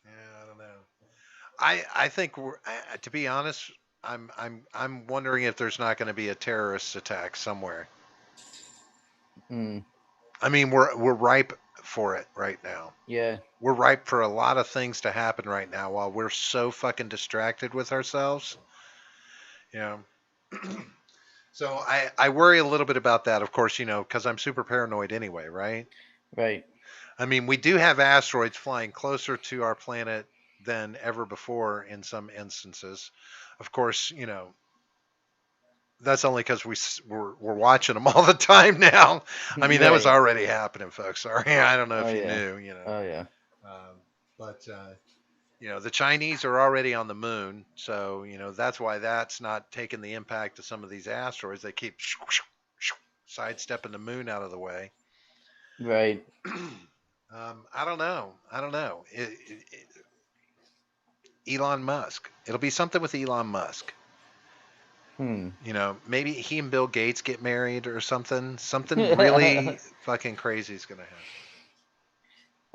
Yeah, I don't know. I think to be honest, I'm wondering if there's not going to be a terrorist attack somewhere. Mm, I mean, we're ripe for it right now. yeah. We're ripe for a lot of things to happen right now while we're so fucking distracted with ourselves. You know. So I worry a little bit about that, of course, because I'm super paranoid anyway, right? Right. I mean, we do have asteroids flying closer to our planet than ever before in some instances. Of course, that's only because we're watching them all the time now. I mean, that was Right. already happening, folks. Sorry, I don't know Oh if you yeah. knew. Oh yeah. But the Chinese are already on the moon, so that's why that's not taking the impact of some of these asteroids. They keep sidestepping the moon out of the way. Right. I don't know. I don't know. Elon Musk. It'll be something with Elon Musk. Hmm. Maybe he and Bill Gates get married or something. Something really fucking crazy is gonna happen.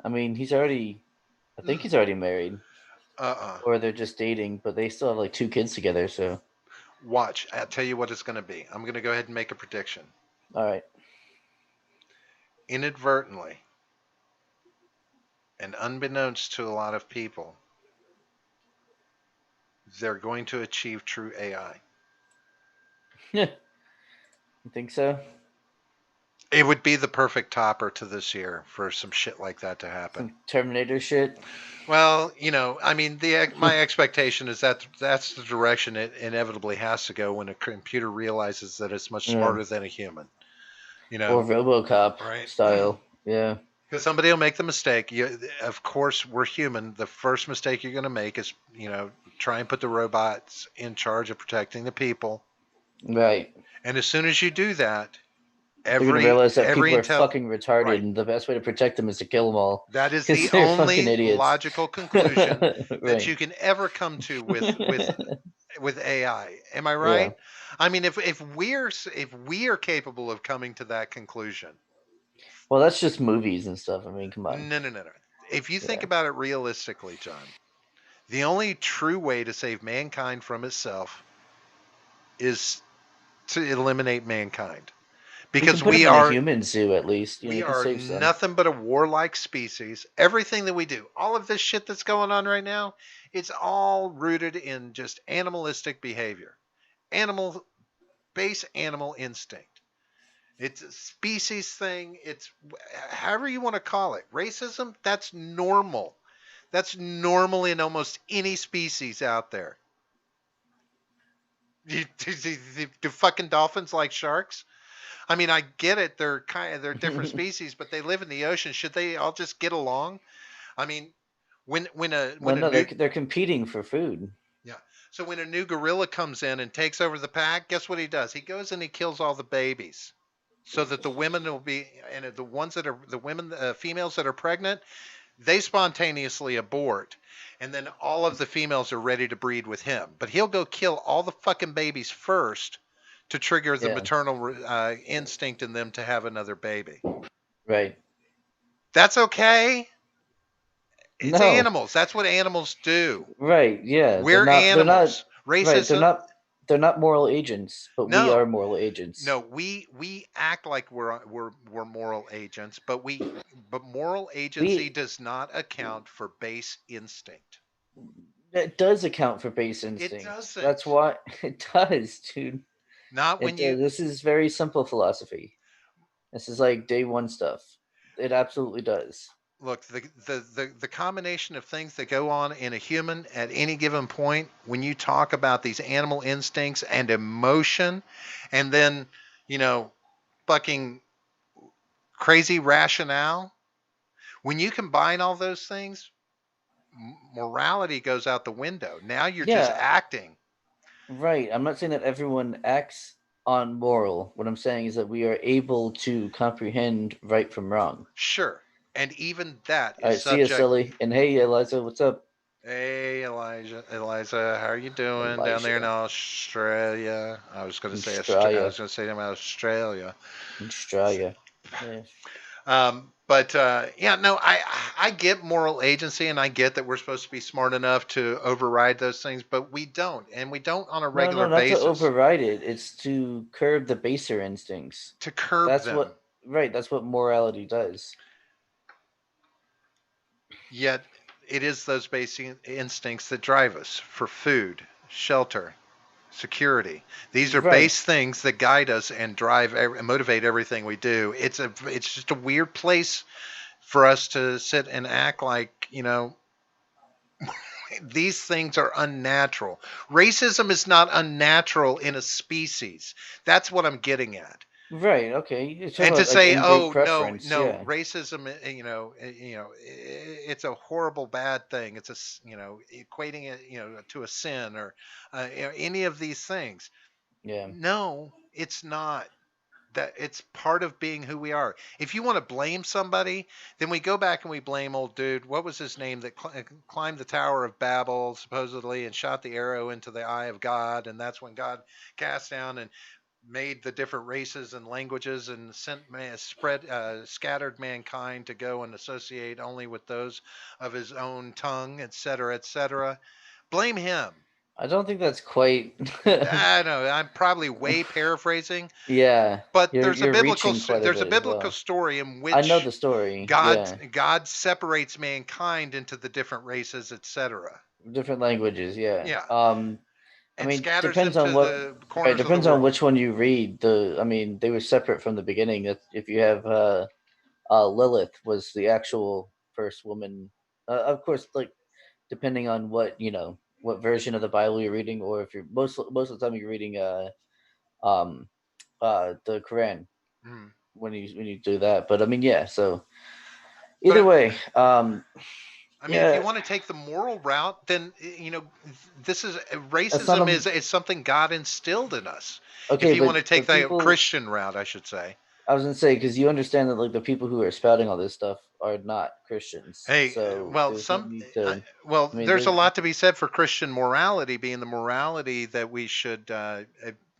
I mean, he's already. I think he's already married, Uh-uh. or they're just dating, but they still have like 2 kids together. So, Watch. I'll tell you what it's gonna be. I'm gonna go ahead and make a prediction. all right. Inadvertently, and unbeknownst to a lot of people, they're going to achieve true AI. You think so? It would be the perfect topper to this year for some shit like that to happen. Some Terminator shit. Well, I mean, my expectation is that that's the direction it inevitably has to go when a computer realizes that it's much Yeah. smarter than a human. Or RoboCop Right? style. Yeah. Because somebody will make the mistake. Of course, we're human. The first mistake you're going to make is, try and put the robots in charge of protecting the people. Right. And as soon as you do that, They're gonna every realize that every people are intel fucking retarded, right. and the best way to protect them is to kill them all. That is Because the they're fucking only idiots. logical conclusion that you Right. can ever come to with AI. Am I Yeah. right? I mean, if we are capable of coming to that conclusion, Well, that's just movies and stuff. I mean, come on. no, no, no, no. If you think Yeah. about it realistically, John, the only true way to save mankind from itself is to eliminate mankind, We can because put them in a human zoo at least. You know, we you can are save some. nothing but a warlike species. Everything that we do, all of this shit that's going on right now, it's all rooted in just animalistic behavior, animal base animal instinct. It's a species thing. It's however you want to call it. Racism, that's normal. That's normal in almost any species out there. Do fucking dolphins like sharks? I mean, I get it. They're different species, but they live in the ocean. Should they all just get along? I mean, when Well, a no, new they're competing for food. yeah. So when a new gorilla comes in and takes over the pack, guess what he does? He goes and he kills all the babies, so that the women will be, and the ones that are the women, females that are pregnant, they spontaneously abort, and then all of the females are ready to breed with him. But he'll go kill all the fucking babies first to trigger the Yeah, maternal instinct in them to have another baby. right. That's okay. It's No, animals. That's what animals do. right. Yeah, We're they're not animals. right. Racism. They're not moral agents, but we are No, moral agents. no. We act like we're moral agents, but moral agency We does not account for base instinct. It does account for base It instinct. That's doesn't. why it does, dude. Not It when does. you This is very simple philosophy. This is like day one stuff. It absolutely does. look, the combination of things that go on in a human at any given point, when you talk about these animal instincts and emotion, and then, you know, fucking crazy rationale, when you combine all those things, morality goes out the window. Now you're just Yeah, acting. right. I'm not saying that everyone acts on moral. What I'm saying is that we are able to comprehend right from wrong. Sure. And even that All is right, see ya, subject. Sully. And hey, Eliza, what's up? Hey, Eliza, how are you doing down there in Elijah. Australia? I Australia. was going to say them Australia. Australia. Yeah. But yeah, no, I get moral agency, and I get that we're supposed to be smart enough to override those things, but we don't, and we don't on a No, regular no, not to basis override it. It's to curb the baser instincts. to curb That's them. what right, that's what morality does. Yet it is those basic instincts that drive us for food, shelter, security. These are Right. base things that guide us and drive and motivate everything we do. It's just a weird place for us to sit and act like, these things are unnatural. Racism is not unnatural in a species. That's what I'm getting at. Right, okay. You're talking And to about like say, in-group oh no, preference, no, yeah. racism, it's a horrible bad thing. It's equating it, to a sin or any of these things. Yeah. No, it's not. That it's part of being who we are. If you want to blame somebody, then we go back and we blame old dude. What was his name that climbed the Tower of Babel supposedly and shot the arrow into the eye of God, and that's when God cast down and made the different races and languages and scattered mankind to go and associate only with those of his own tongue, etc., etc. Blame him. I don't think that's quite I know I'm probably way paraphrasing, Yeah. but You're reaching quite a there's a bit as biblical well. story in I know which the story. God Yeah. God separates mankind into the different races, etc. Different languages, yeah. Yeah, I and mean, scatters depends them on to what the right, corners of the depends on world. which one you read. I mean, they were separate from the beginning. If you have Lilith was the actual first woman. Of course, like depending on what version of the Bible you're reading, or if you're most of the time you're reading um the Quran Mm. when you do that. But I mean, yeah. So either But way, I mean, if you yeah, want to take the moral route, then this is that's not racism a is something God instilled in us. If okay. you want to take But the people, Christian route, I should say. I was gonna say because you understand that like the people who are spouting all this stuff are not Christians, Hey, so well, there's no need uh, to. well, I mean, there's a there's lot to be said for Christian morality being the morality that we should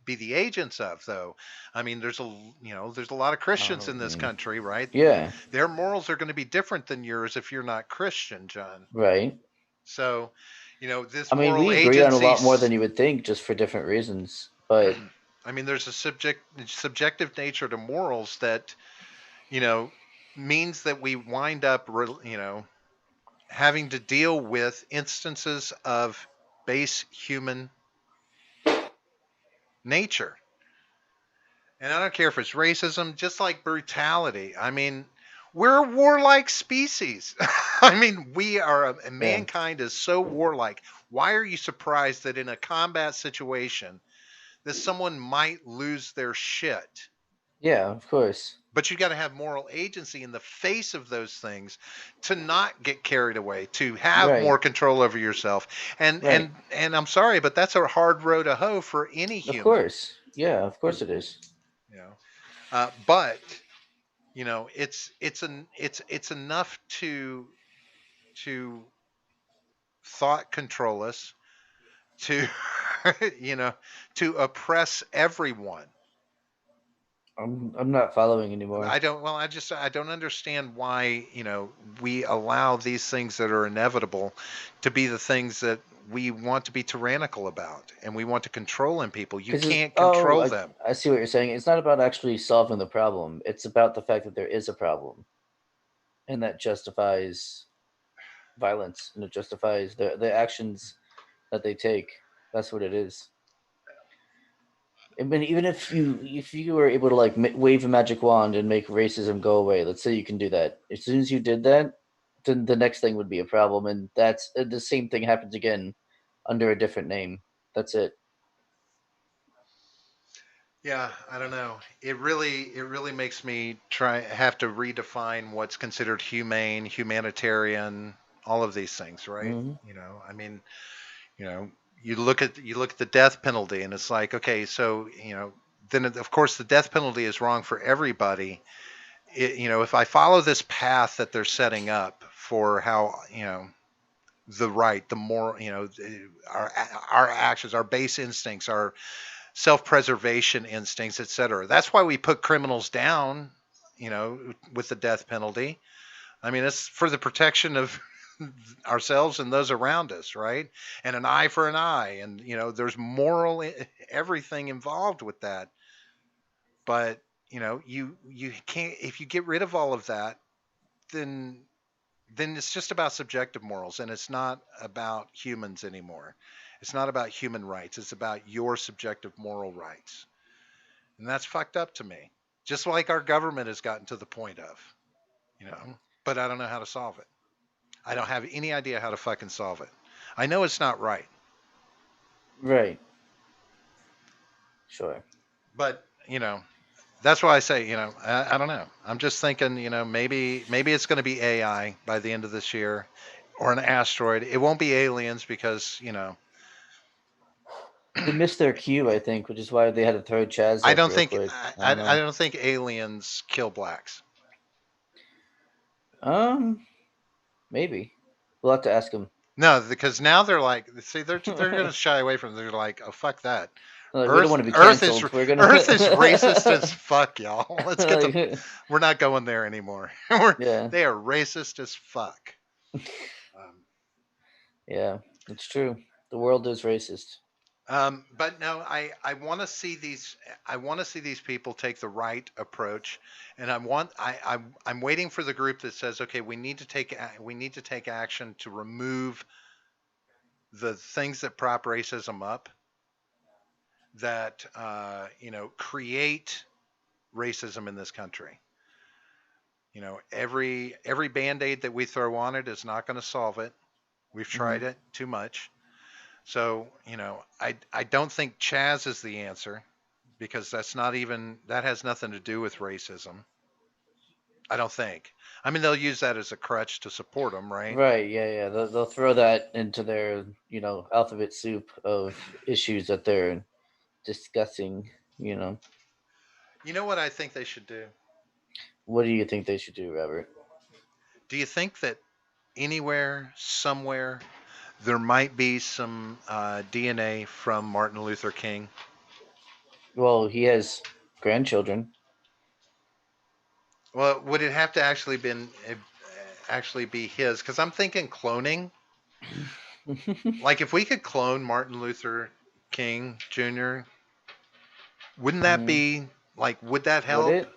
be the agents of, though. I mean, there's a lot of Christians I in this mean, country, right? yeah, Their morals are going to be different than yours if you're not Christian, John. right. So, this I mean, moral we agree on a agency. lot more than you would think, just for different reasons. But I mean, there's a subjective nature to morals that you know means that we wind up, having to deal with instances of base human nature. And I don't care if it's racism, just like brutality. I mean, We're a warlike species. I mean, we are, Yeah. mankind is so warlike. Why are you surprised that in a combat situation that someone might lose their shit? Yeah, of course. But you got to have moral agency in the face of those things to not get carried away, to have Right. more control over yourself. And Right. and and I'm sorry, but that's a hard road to hoe for any Of human. course. Yeah, of course it is. You know, but it's enough to thought control us, to you know to oppress everyone. I'm not following anymore. I don't well I don't understand why we allow these things that are inevitable to be the things that we want to be tyrannical about, and we want to control in people. You Because can't control them. I see what you're saying. It's not about actually solving the problem. It's about the fact that there is a problem, and that justifies violence, and it justifies the actions that they take. That's what it is. I mean, even if you were able to like wave a magic wand and make racism go away, let's say you can do that. As soon as you did that, then the next thing would be a problem, and that's the same thing happens again under a different name. That's it. Yeah, I don't know. It really makes me try have to redefine what's considered humane, humanitarian, all of these things, right? Hmm. I mean, you know, you look at the death penalty, and it's like, okay, so then of course the death penalty is wrong for everybody. If I follow this path that they're setting up for how the right, the moral, our actions, our base instincts, our self-preservation instincts, etc. That's why we put criminals down, with the death penalty. I mean, it's for the protection of ourselves and those around us, right? And an eye for an eye, and there's moral everything involved with that. But you can't, if you get rid of all of that, then it's just about subjective morals, and it's not about humans anymore. It's not about human rights. It's about your subjective moral rights. And that's fucked up to me. Just like our government has gotten to the point of, you know, but I don't know how to solve it. I don't have any idea how to fucking solve it. I know it's not right, Right. Sure. but that's why I say, I don't know. I'm just thinking, maybe it's going to be AI by the end of this year, or an asteroid. It won't be aliens because, They missed their cue, I think, which is why they had to throw CHAZ I up don't real think quick. I don't I know. don't think aliens kill blacks. Um, Maybe we'll have to ask them. No, because now they're like, see, they're going to shy away from it. They're like, oh fuck that. Like, we don't Earth want to be Earth is canceled. We're gonna Earth is racist as fuck, y'all. Let's get the. like, We're not going there anymore. yeah, They are racist as fuck. Um, yeah, it's true. The world is racist. but no, I want to see these. I want to see these people take the right approach, and I'm waiting for the group that says, okay, we need to take action to remove the things that prop racism up, that create racism in this country. Every band-aid that we throw on it is not going to solve it. We've Hmm. tried it too much. So, I don't think CHAZ is the answer, because that has nothing to do with racism. I don't think. I mean, they'll use that as a crutch to support them, right? Right? Yeah, yeah. They'll throw that into their alphabet soup of issues that they're discussing. You know, You know what I think they should do? what do you think they should do, Robert? Do you think that anywhere, somewhere, there might be some DNA from Martin Luther King? Well, he has grandchildren. Well, would it have to actually be his? Because I'm thinking cloning. Like, if we could clone Martin Luther King Jr., wouldn't that Mm, be like? Would that would help? it?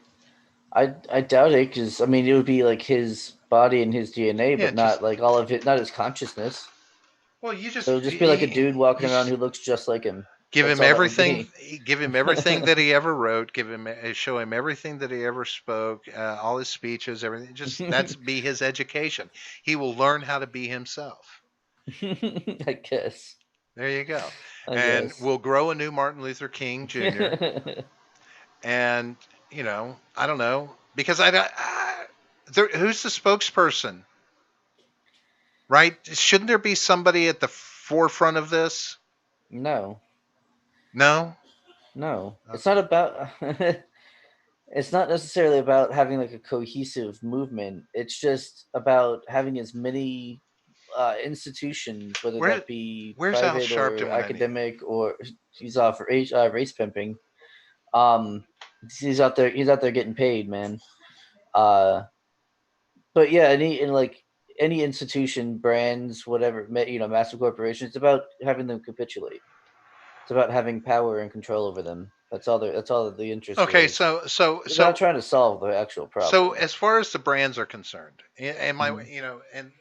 I doubt it, because I mean it would be like his body and his DNA, Yeah, but just not like all of it, not his consciousness. well, you So just it'll just be like a dude walking you around just who looks just like him. Give That's him all that would everything. be. Give him everything that he ever wrote. Give him, show him everything that he ever spoke. All his speeches, everything. Just that's be his education. He will learn how to be himself. I guess. There you go. I And guess. we'll grow a new Martin Luther King Jr. And I don't know because who's the spokesperson, right? Shouldn't there be somebody at the forefront of this? No, No. no. It's not Okay. about. It's not necessarily about having like a cohesive movement. It's just about having as many institutions, whether Where that be where's Al private or Sharpton when I need him? academic, or he's off for race pimping. Um, he's out there. He's out there getting paid, man. Uh, but yeah, any institution, brands, whatever, massive corporations. It's about having them capitulate. It's about having power and control over them. That's all that the interest here Okay, is. so so They're not so trying to solve the actual so problem. as far as the brands are concerned, and my Hmm. and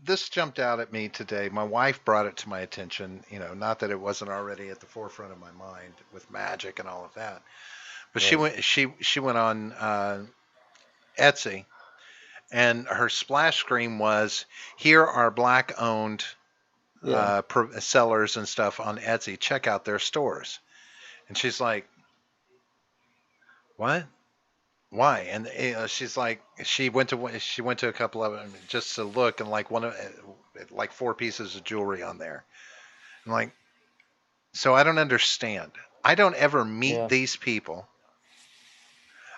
this jumped out at me today. My wife brought it to my attention. Not that it wasn't already at the forefront of my mind with magic and all of that, but she Right. went she went on Etsy, and her splash screen was, here are black owned Yeah. sellers and stuff on Etsy. Check out their stores. And she's like, what? Why? And she's like, she went to a couple of them just to look, and like one of like four pieces of jewelry on there. I'm like, so I don't understand. I don't ever meet Yeah. these people.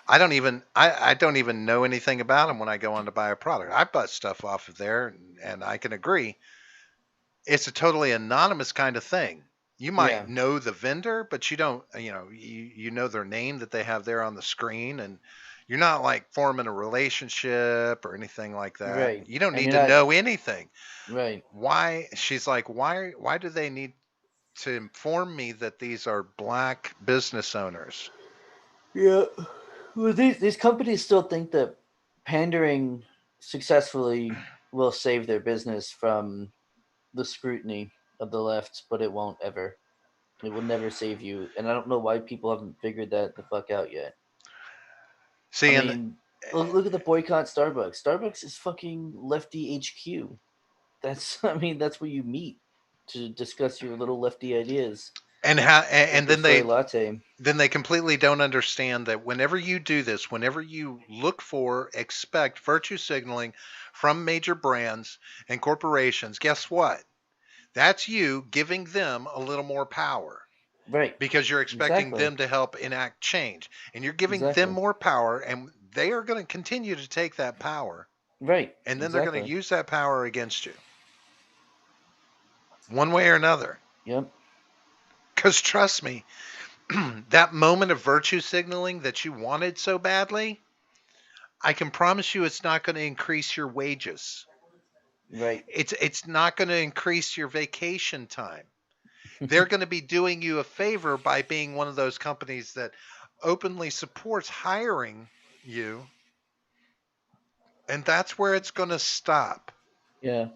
I don't even know anything about them when I go on to buy a product. I bought stuff off of there, and I can agree it's a totally anonymous kind of thing. You might Yeah. know the vendor, but you don't, you know their name that they have there on the screen, and you're not like forming a relationship or anything like that. Right. You don't And need you're to not know anything. right. Why? She's like, why do they need to inform me that these are black business owners? Yeah. Well, these companies still think that pandering successfully will save their business from the scrutiny of the left, but it won't ever. It will never save you, and I don't know why people haven't figured that the fuck out yet. I See, and mean, look at the boycott Starbucks. Starbucks is fucking lefty HQ. That's I mean that's where you meet to discuss your little lefty ideas, and like your soy latte. then they completely don't understand that whenever you do this, whenever you look for, expect virtue signaling from major brands and corporations, guess what? That's you giving them a little more power Right. because you're expecting Exactly. them to help enact change. And you're giving them Exactly. more power, and they are going to continue to take that power, Right. and then they're going to Exactly. use that power against you one way or another. Yep. Because trust me, that moment of virtue signaling that you wanted so badly, I can promise you it's not going to increase your wages. Right. It's not going to increase your vacation time. They're going to be doing you a favor by being one of those companies that openly supports hiring you, and that's where it's going to stop. Yeah.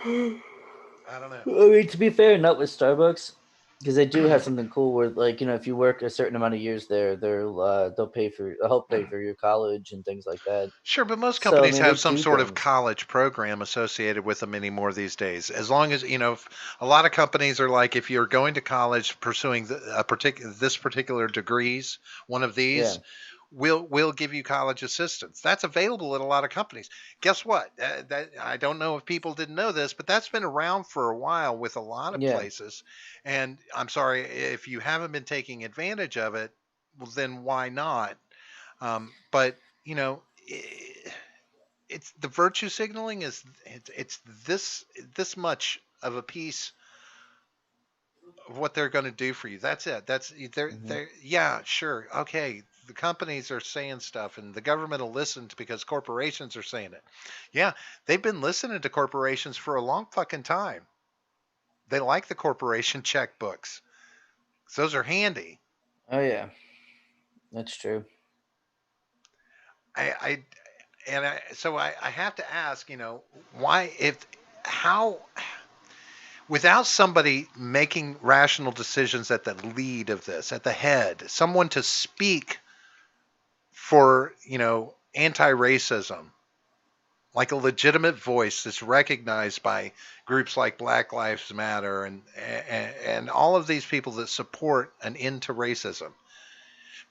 I don't know. I mean, to be fair, not with Starbucks, because they do have something cool where, like, if you work a certain amount of years there, they'll help pay for your college and things like that. Sure, but most So I companies mean, they have some do sort of things. college program associated with them anymore these days. As long as, a lot of companies are like, if you're going to college pursuing this particular degrees, one of Yeah. these, we'll give you college assistance. That's available at a lot of companies. Guess what? That I don't know if people didn't know this, but that's been around for a while with a lot of Yeah. places. And I'm sorry if you haven't been taking advantage of it, well, then why not? But you know, it's the virtue signaling is it's this much of a piece of what they're going to do for you. That's it. That's Hmm. they're yeah, sure, okay. The companies are saying stuff, and the government will listen because corporations are saying it. Yeah, they've been listening to corporations for a long fucking time. They like the corporation checkbooks. Those are handy. Oh yeah, that's true. I so I have to ask, why if how without somebody making rational decisions at the lead of this, at the head, someone to speak for, anti-racism, like a legitimate voice that's recognized by groups like Black Lives Matter and all of these people that support an end to racism,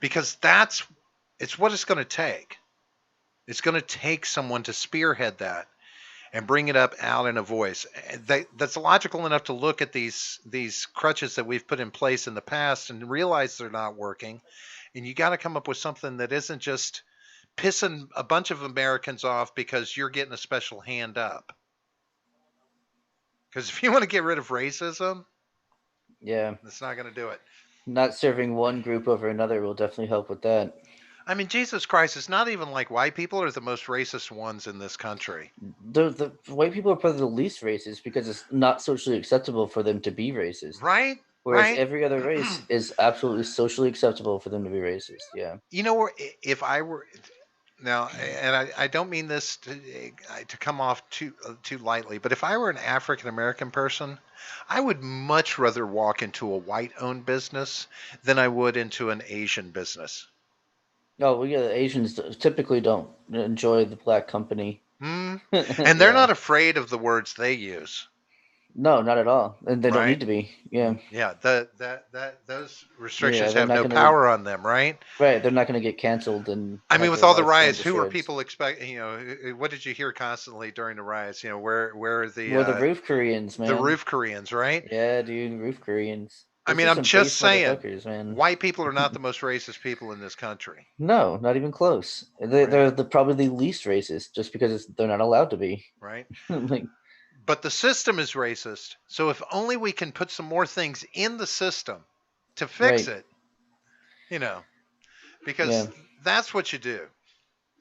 because it's what it's going to take. It's going to take someone to spearhead that and bring it up out in a voice that's logical enough to look at these crutches that we've put in place in the past and realize they're not working. And you got to come up with something that isn't just pissing a bunch of Americans off because you're getting a special hand up. Because if you want to get rid of racism, Yeah. that's not going to do it. Not serving one group over another will definitely help with that. I mean, Jesus Christ, it's not even like white people are the most racist ones in this country. The white people are probably the least racist because it's not socially acceptable for them to be racist. Right? Whereas Right? every other race is absolutely socially acceptable for them to be racist. Yeah. You know, if I were now, and I don't mean this to come off too lightly, but if I were an African American person, I would much rather walk into a white-owned business than I would into an Asian business. Oh, well, yeah, the Asians typically don't enjoy the black company. And they're not afraid of the words they use. No, not at all, and they don't Right? need to be. Yeah. Yeah. Those restrictions they're have not no gonna. power on them, right? Right, they're not going to get canceled and I mean, have with their all the lives torn riots, to who were shreds. people expecting? What did you hear constantly during the riots? Where are We're the roof Koreans, man. the roof Koreans, right? Yeah, dude, roof Koreans. I Those mean, are I'm some just base saying, motherfuckers, man. white people are not the most racist people in this country. No, not even close. Right. They're probably the least racist, just because they're not allowed to be. Right. Like, But the system is racist. So if only we can put some more things in the system to fix right. it, because Yeah. that's what you do.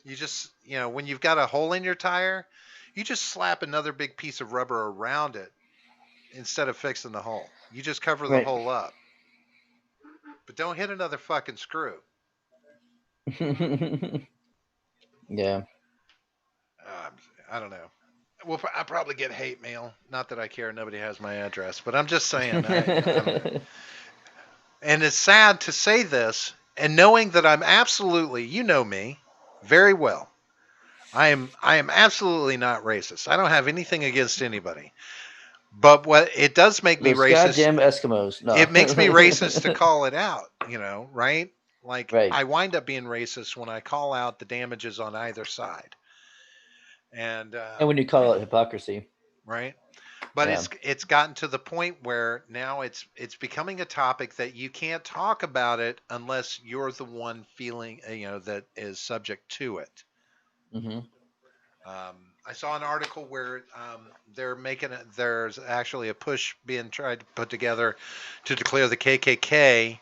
You just, when you've got a hole in your tire, you just slap another big piece of rubber around it instead of fixing the hole. You just cover the Right. hole up. But don't hit another fucking screw. Yeah. I don't know. Well, I probably get hate mail. Not that I care. Nobody has my address. But I'm just saying. I don't know. And it's sad to say this, and knowing that I'm absolutely, you know me very well. I am absolutely not racist. I don't have anything against anybody. But what it does make me Those racist. goddamn Eskimos. No. It makes me racist to call it out, right? Like Right. I wind up being racist when I call out the damages on either side. And when you call it hypocrisy. right? But Yeah. it's gotten to the point where now it's becoming a topic that you can't talk about it unless you're the one feeling, that is subject to it. Mm-hmm. I saw an article where there's actually a push being tried to put together to declare the KKK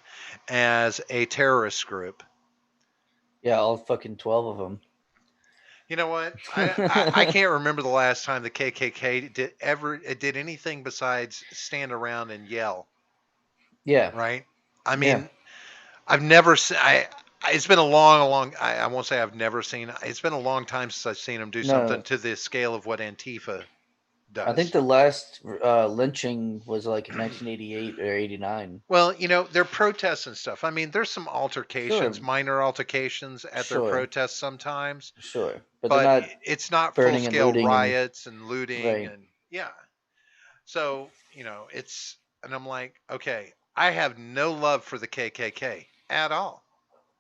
as a terrorist group. Yeah, all fucking 12 of them. You know what? I can't remember the last time the KKK did anything besides stand around and yell. Yeah. Right. I mean, I've never seen. It's been a long. I won't say I've never seen. It's been a long time since I've seen them do something to the scale of what Antifa does. I think the last lynching was like in 1988 or 89. Well, their protests and stuff. I mean, there's some altercations, minor altercations at their protests sometimes. Sure, but it's not full scale riots and looting and yeah. So and I'm like, okay, I have no love for the KKK at all.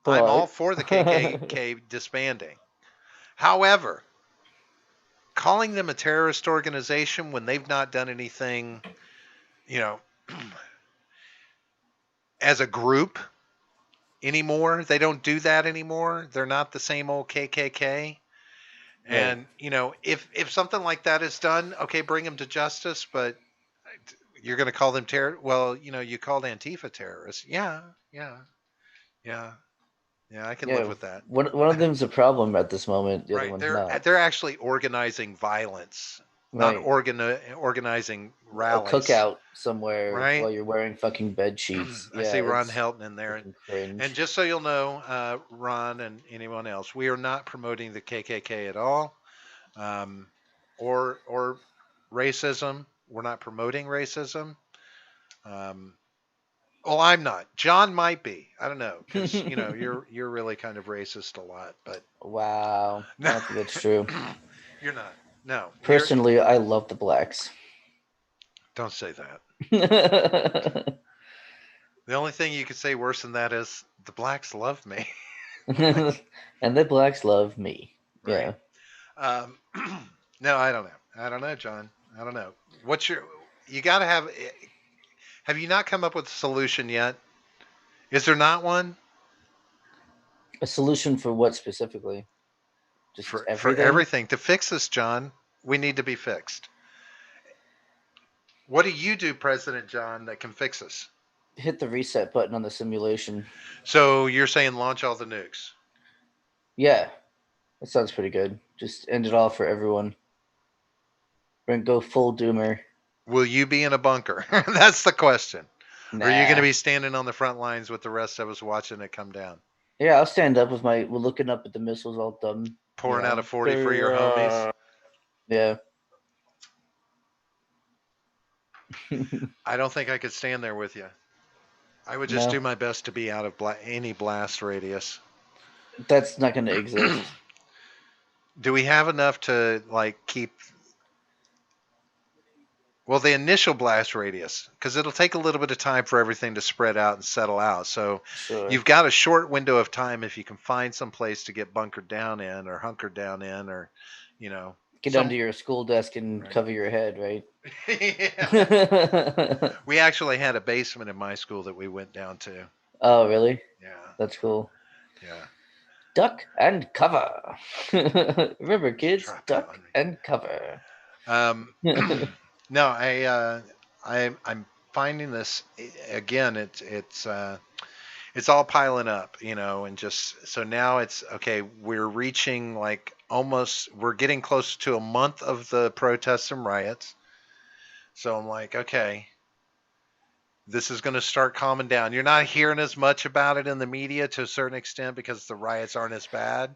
I'm all for the KKK disbanding. However, calling them a terrorist organization when they've not done anything, as a group anymore, they don't do that anymore. They're not the same old KKK. And, if something like that is done, okay, bring them to justice, but you're going to call them terror. Well, you called Antifa terrorists. Yeah. I can live with that. One of them's a problem at this moment. The other one's not. They're actually organizing violence, not organizing rallies. A cookout somewhere while you're wearing fucking bed sheets. I see Ron Helton in there. And just so you'll know, Ron and anyone else, we are not promoting the KKK at all, or racism. we're not promoting racism. Um, well, I'm not. John might be. I don't know because you're really kind of racist a lot, but Wow, I no, don't think that's true. you're not. No, you're. Personally, I love the blacks. Don't say that. And The only thing you could say worse than that is the blacks love me. the blacks love me. Right. Yeah. Um, no, I don't know. I don't know, John. I don't know. What's your? You got to have. Have you not come up with a solution yet? Is there not one A solution for what specifically? Just for everything? everything to fix this, John? We need to be fixed. What do you do, President John, that can fix us? Hit the reset button on the simulation. So you're saying launch all the nukes? Yeah, that sounds pretty good. Just end it all for everyone. We're gonna go full doomer. Will you be in a bunker? That's the question. Or are you going to Nah. be standing on the front lines with the rest of us watching it come down? Yeah, I'll stand up with my. We're looking up at the missiles all dumb. Pouring out a 40 for your homies? Yeah. I don't think I could stand there with you. I would just No, do my best to be out of any blast radius. that's not gonna exist. Do we have enough to keep the initial blast radius? Because it'll take a little bit of time for everything to spread out and settle out. So Sure. you've got a short window of time if you can find some place to get bunkered down in or hunkered down in or Get some. under your school desk and Right. cover your head, right? Yeah. We actually had a basement in my school that we went down to. Oh, really? Yeah. That's cool. Yeah. Duck and cover. Remember, kids, Drop it duck on me. and cover. No, I'm finding this again. It's all piling up, and just so now it's okay. We're reaching we're getting close to a month of the protests and riots. So I'm like, okay, this is going to start calming down. You're not hearing as much about it in the media to a certain extent because the riots aren't as bad.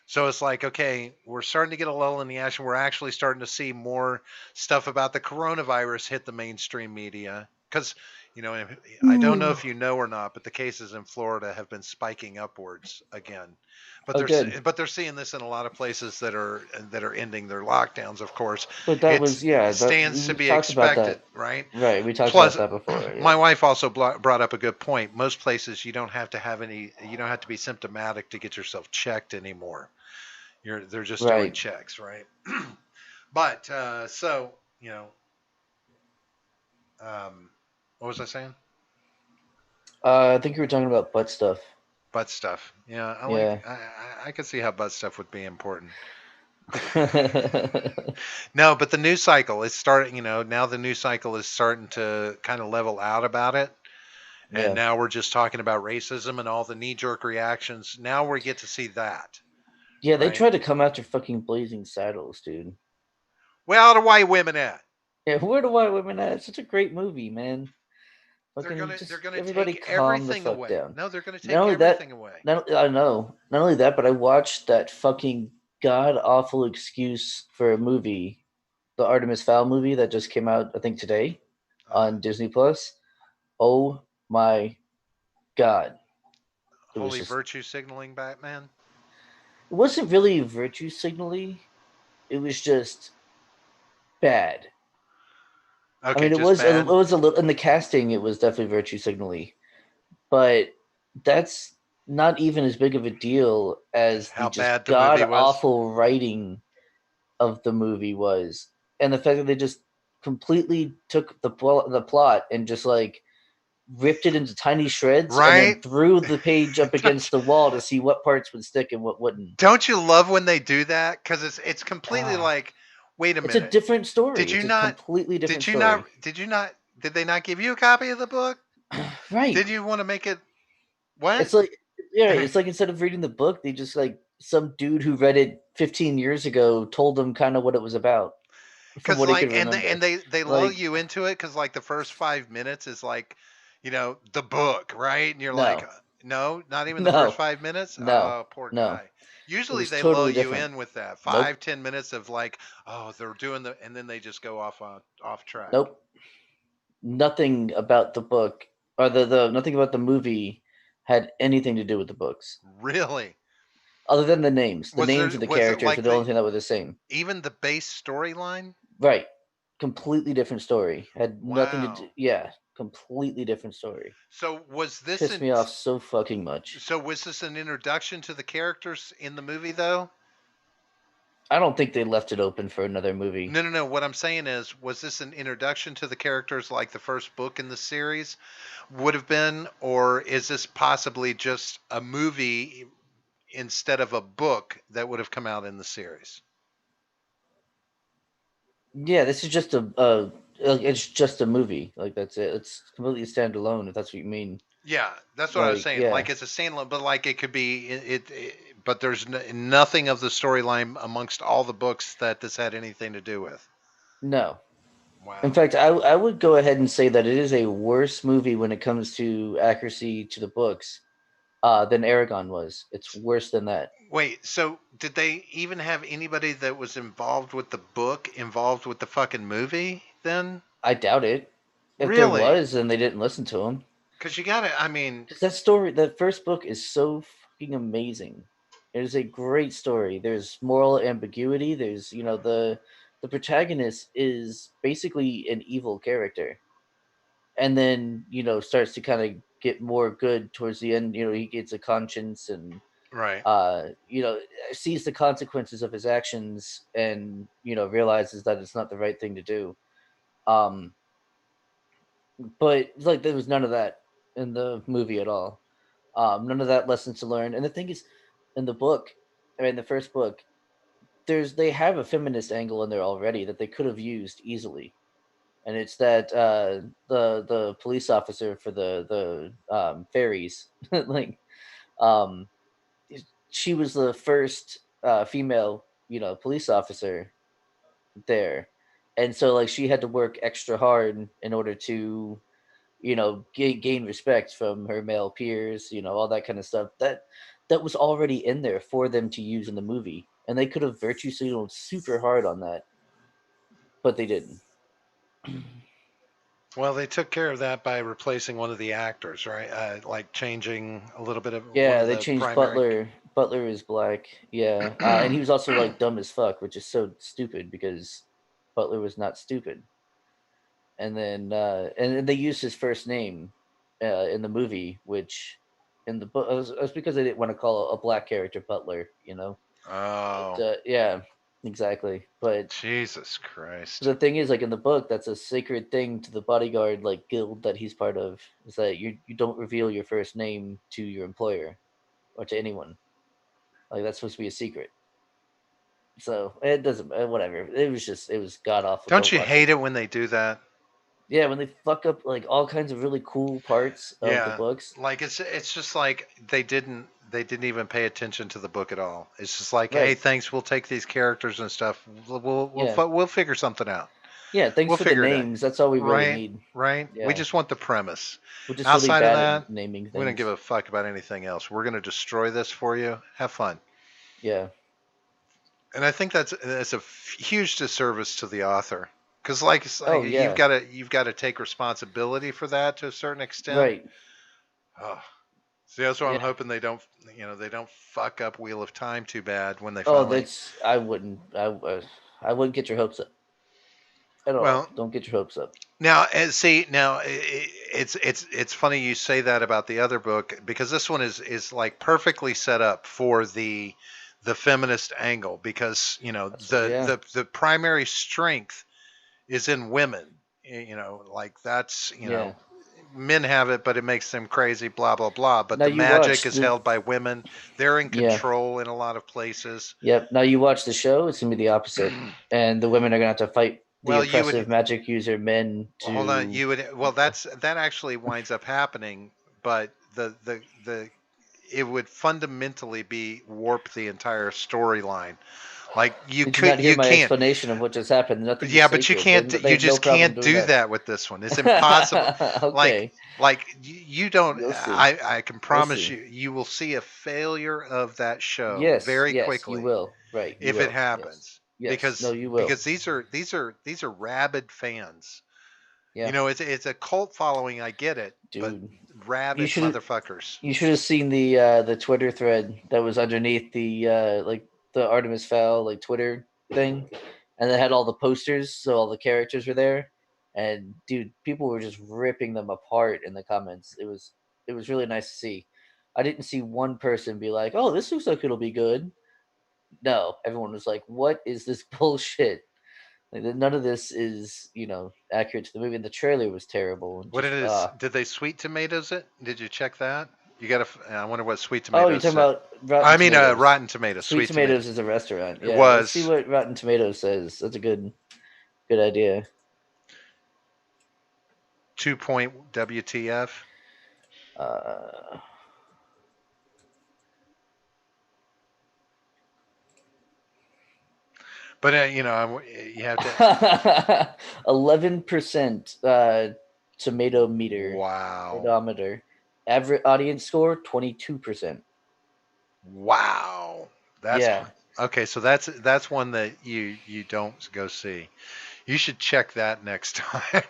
So it's like, okay, we're starting to get a lull in the action. We're actually starting to see more stuff about the coronavirus hit the mainstream media. Because, I don't know if you know or not, but the cases in Florida have been spiking upwards again. But Oh, good. they're seeing this in a lot of places that are ending their lockdowns, of course. But that It was, yeah, stands to we be talked about expected, that. right? Right, we talked about Plus, that before. my Yeah. wife also brought up a good point. Most places you don't have to be symptomatic to get yourself checked anymore. They're just doing Right. checks, right? But what was I saying? I think you were talking about butt stuff. Butt stuff. Yeah, Yeah. I could see how butt stuff would be important. No, but the news cycle is starting. Now the news cycle is starting to kind of level out about it. And Yeah. now we're just talking about racism and all the knee-jerk reactions. Now we get to see that. Yeah, they Right. tried to come after fucking Blazing Saddles, dude. Where are the white women at? Yeah, where do white women at? It's such a great movie, man. They're Fucking gonna just they're gonna everybody take calm the everything fuck away. down. No, they're gonna Not take only that, everything away. I know. Not only that, but I watched that fucking god awful excuse for a movie, the Artemis Fowl movie that just came out, I think today, on Disney Plus. Oh my god! It was Holy just. virtue signaling Batman. It wasn't really virtue signaling. It was just bad. I Okay, mean, just it bad. was a little in the casting. It was definitely virtue signaling, but that's not even as big of a deal as the How just bad the god movie was. awful writing of the movie was, and the fact that they just completely took the plot and just ripped it into tiny shreds and then Right? threw the page up against the wall to see what parts would stick and what wouldn't. Don't you love when they do that? Because it's completely Ah, wait a it's a minute. different story. Did you It's a not? completely different Did you not? story. Did you not? Did they not give you a copy of the book? Right. Did you want to make it? What? It's like yeah, it's like instead of reading the book, they just some dude who read it 15 years ago told them kind of what it was about from Because what he could remember. they lull Like you into it because the first 5 minutes is the book, right? And you're like, no, no, not even the first no, 5 minutes. no, Oh, poor no. guy. It Usually was they lull totally you different. in with that Nope. 5-10 minutes of like, oh, they're doing and then they just go off track. Nope. Nothing about the book or the nothing about the movie had anything to do with the books. Really? Other than the names. The Was names there of the was it characters were like the only thing that were the same. even the base storyline? Right. Completely different story. Had nothing to do. Wow. Yeah. Completely different story. So Pissed me off so fucking much. was this an introduction to the characters in the movie though? I don't think they left it open for another movie. No, no, no. What I'm saying is, was this an introduction to the characters like the first book in the series would have been, or is this possibly just a movie instead of a book that would have come out in the series? Yeah, this is just a it's just a movie. Like that's it. It's completely standalone. If that's what you mean. Yeah, that's what I was Like saying. yeah, Like it's a standalone, but like it could be but there's nothing of the storyline amongst all the books that this had anything to do with. no. In Wow. fact, I would go ahead and say that it is a worse movie when it comes to accuracy to the books than Aragon was. It's worse than that. Wait, so did they even have anybody that was involved with the book involved with the fucking movie then? I doubt it. If there Really? was, then they didn't listen to him. Because you gotta, I mean, Because that story, that first book is so fucking amazing. It is a great story. There's moral ambiguity. There's the protagonist is basically an evil character, and then starts to kind of get more good towards the end. He gets a conscience and right. sees the consequences of his actions and realizes that it's not the right thing to do. Um, but like there was none of that in the movie at all. None of that lessons to learn. And the thing is, in the book, I mean, the first book, they have a feminist angle in there already that they could have used easily, and it's that the police officer for the ferries, like um, she was the first female police officer there, and so like she had to work extra hard in order to gain respect from her male peers, all that kind of stuff. That was already in there for them to use in the movie, and they could have virtue signaled super hard on that, but they didn't. Well, they took care of that by replacing one of the actors, right? Like changing a little bit of one Yeah, of they the changed primary. Butler. Butler is black. Yeah, and he was also like dumb as fuck, which is so stupid because Butler was not stupid. And then and they used his first name in the movie, which in the book it was because they didn't want to call a black character Butler. But Oh, yeah, exactly. But Jesus Christ. the thing is, like in the book, that's a sacred thing to the bodyguard like guild that he's part of. Is that you don't reveal your first name to your employer or to anyone. Like that's supposed to be a secret. So it doesn't whatever. It was god awful. Don't Don't you watch it. hate it when they do that? Yeah, when they fuck up like all kinds of really cool parts of the Yeah, books. like it's just like they didn't even pay attention to the book at all. It's just like, hey, Right. thanks, we'll take these characters and stuff. Yeah. We'll figure something out. Yeah, thanks We'll for the figure it out. names. That's all we really Right, need. right. We Yeah. just want the premise. We're just really Outside of bad at that, naming we don't give things. a fuck about anything else. We're gonna destroy this for you. Have fun. Yeah. And I think that's a huge disservice to the author, because like it's like Oh yeah. you've got to take responsibility for that to a certain extent. Right. Oh. See, that's why I'm Yeah. hoping they don't fuck up Wheel of Time too bad when they Oh, finally. that's I wouldn't get your hopes up at all. Well, Don't get your hopes up. now and see now it's funny you say that about the other book, because this one is like perfectly set up for the feminist angle, because Yeah. the primary strength is in women. Like that's Yeah. men have it, but it makes them crazy, blah blah blah. But Now the you magic watch is the held by women. They're in yeah. control in a lot of places. Yep. Now you watch the show, it's gonna be the opposite. And the women are gonna have to fight the Well, you would oppressive magic user men hold on. to You would well, that actually winds up happening, but it would fundamentally be warp the entire storyline. Like Did you not hear you my can't. explanation of what just happened? Nothing is Yeah, but you sacred. They, can't. they You have no just problem can't doing do that. that with this one. It's impossible. Like Okay, you don't. you'll see. I can We'll promise see. you, you will see a failure of that show Yes, very yes, you quickly will. Right, you if it will. Yes, happens, yes. No, you will. because these are rabid fans. Yeah, It's a cult following. I get it, but dude. You rabid should motherfuckers. you should have seen the Twitter thread that was underneath the like the Artemis Fowl like Twitter thing, and they had all the posters, so all the characters were there, and dude, people were just ripping them apart in the comments. It was really nice to see. I didn't see one person be like, "Oh, this looks like it'll be good." No, everyone was like, "What is this bullshit?" Like, none of this is accurate to the movie. And the trailer was terrible. And What it just is? Did they sweet tomatoes it? Did you check that? You got to. I wonder what sweet oh, you're tomatoes talking said. about Rotten I mean, Tomatoes. Rotten Tomatoes, Sweet sweet tomato. Tomatoes is a restaurant. It Yeah, let's see was what Rotten Tomatoes says. That's a good idea. 2 point WTF. Uh, But you have to. 11% tomato meter, Wow, odometer. Average audience score 22%. wow. That's Yeah. okay. So that's one that you don't go see. You should check that next time.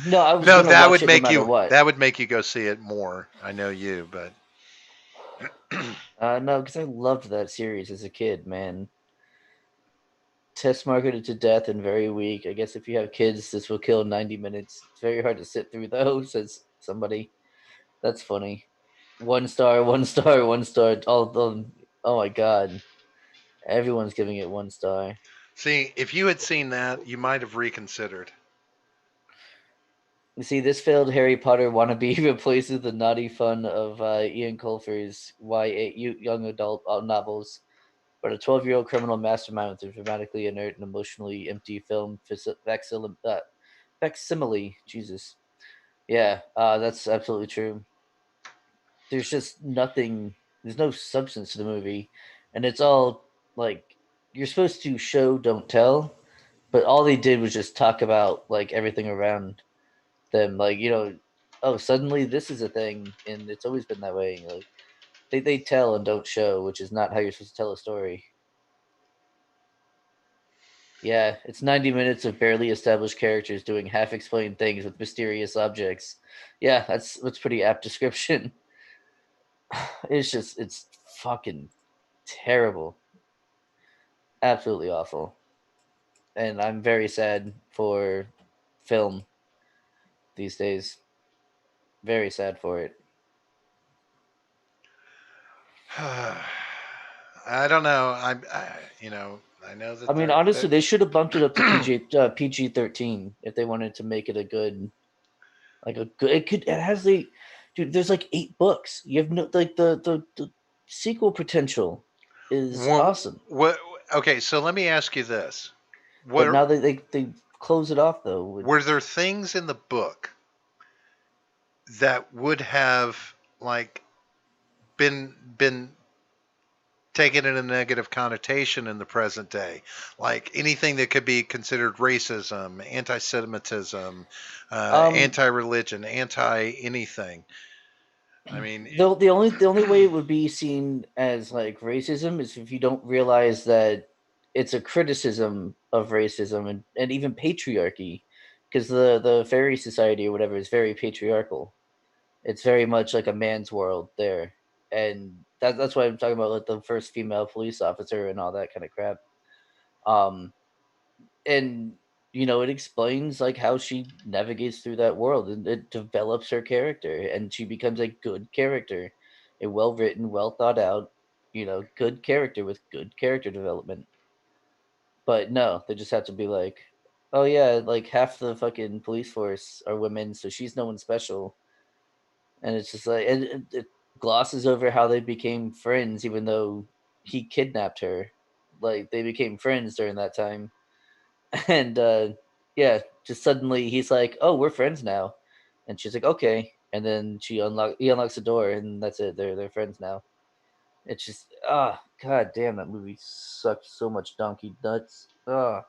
No, I was No, gonna watch it no matter what. that would make you go see it more. I know you, but No, because I loved that series as a kid, man. Test marketed to death and very weak. I guess if you have kids, this will kill 90 minutes. It's very hard to sit through those, says somebody. That's funny. 1 star, 1 star, 1 star. All of them. Oh my god. Everyone's giving it 1 star. see, if you had seen that, you might have reconsidered. You see, this failed Harry Potter wannabe replaces the naughty fun of Ian Colfer's YA young adult novels. But a 12-year-old criminal mastermind with a dramatically inert and emotionally empty film facsimile. Jesus. Yeah, that's absolutely true. There's just nothing. There's no substance to the movie, and it's all like you're supposed to show, don't tell. But all they did was just talk about like everything around them, like oh, suddenly this is a thing, and it's always been that way. Like they tell and don't show, which is not how you're supposed to tell a story. Yeah, it's 90 minutes of barely established characters doing half-explained things with mysterious objects. Yeah, that's pretty apt description. It's fucking terrible. Absolutely awful. And I'm very sad for film these days. Very sad for it. I don't know. I know I that mean, honestly, they should have bumped it up to PG-13 if they wanted to make it a good, like a good. It has the, dude. There's like 8 books. You have no like the sequel potential is Well, awesome. what? Okay, so let me ask you this: But What now they close it off though. were there things in the book that would have like been taken in a negative connotation in the present day, like anything that could be considered racism, anti-Semitism, Um, anti-religion, anti-anything? I mean, the only way it would be seen as like racism is if you don't realize that it's a criticism of racism and even patriarchy, because the fairy society or whatever is very patriarchal. It's very much like a man's world there, and that's why I'm talking about like the first female police officer and all that kind of crap. Um, and it explains like how she navigates through that world, and it develops her character, and she becomes a good character, a well written, well thought out, good character with good character development. But no, they just have to be like, oh yeah, like half the fucking police force are women, so she's no one special. And it's just like it glosses over how they became friends, even though he kidnapped her. Like they became friends during that time, and yeah, just suddenly he's like, "Oh, we're friends now," and she's like, "Okay," and then he unlocks the door, and that's it. They're friends now. It's just God damn, that movie sucked so much donkey nuts. Ugh.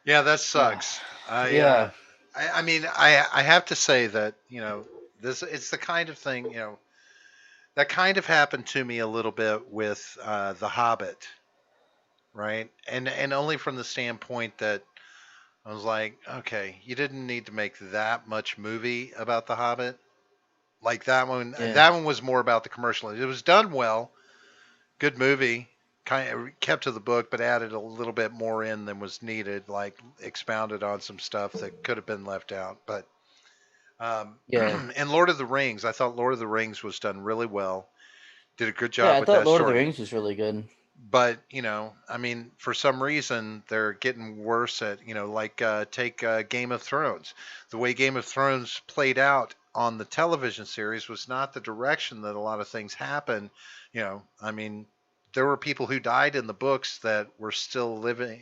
Yeah, that sucks. Yeah. I mean, I have to say that this it's the kind of thing that kind of happened to me a little bit with The Hobbit, right? And only from the standpoint that I was like, okay, you didn't need to make that much movie about The Hobbit. Like Yeah. that one was more about the commercial. It was done well, good movie, kind of kept to the book, but added a little bit more in than was needed, like expounded on some stuff that could have been left out. But Yeah. and Lord of the Rings, I thought Lord of the Rings was done really well. Did a good Yeah, job I with thought that Lord of the story. Rings was really good. But I mean, for some reason they're getting worse at like take Game of Thrones. The way Game of Thrones played out on the television series was not the direction that a lot of things happen. I mean, there were people who died in the books that were still living,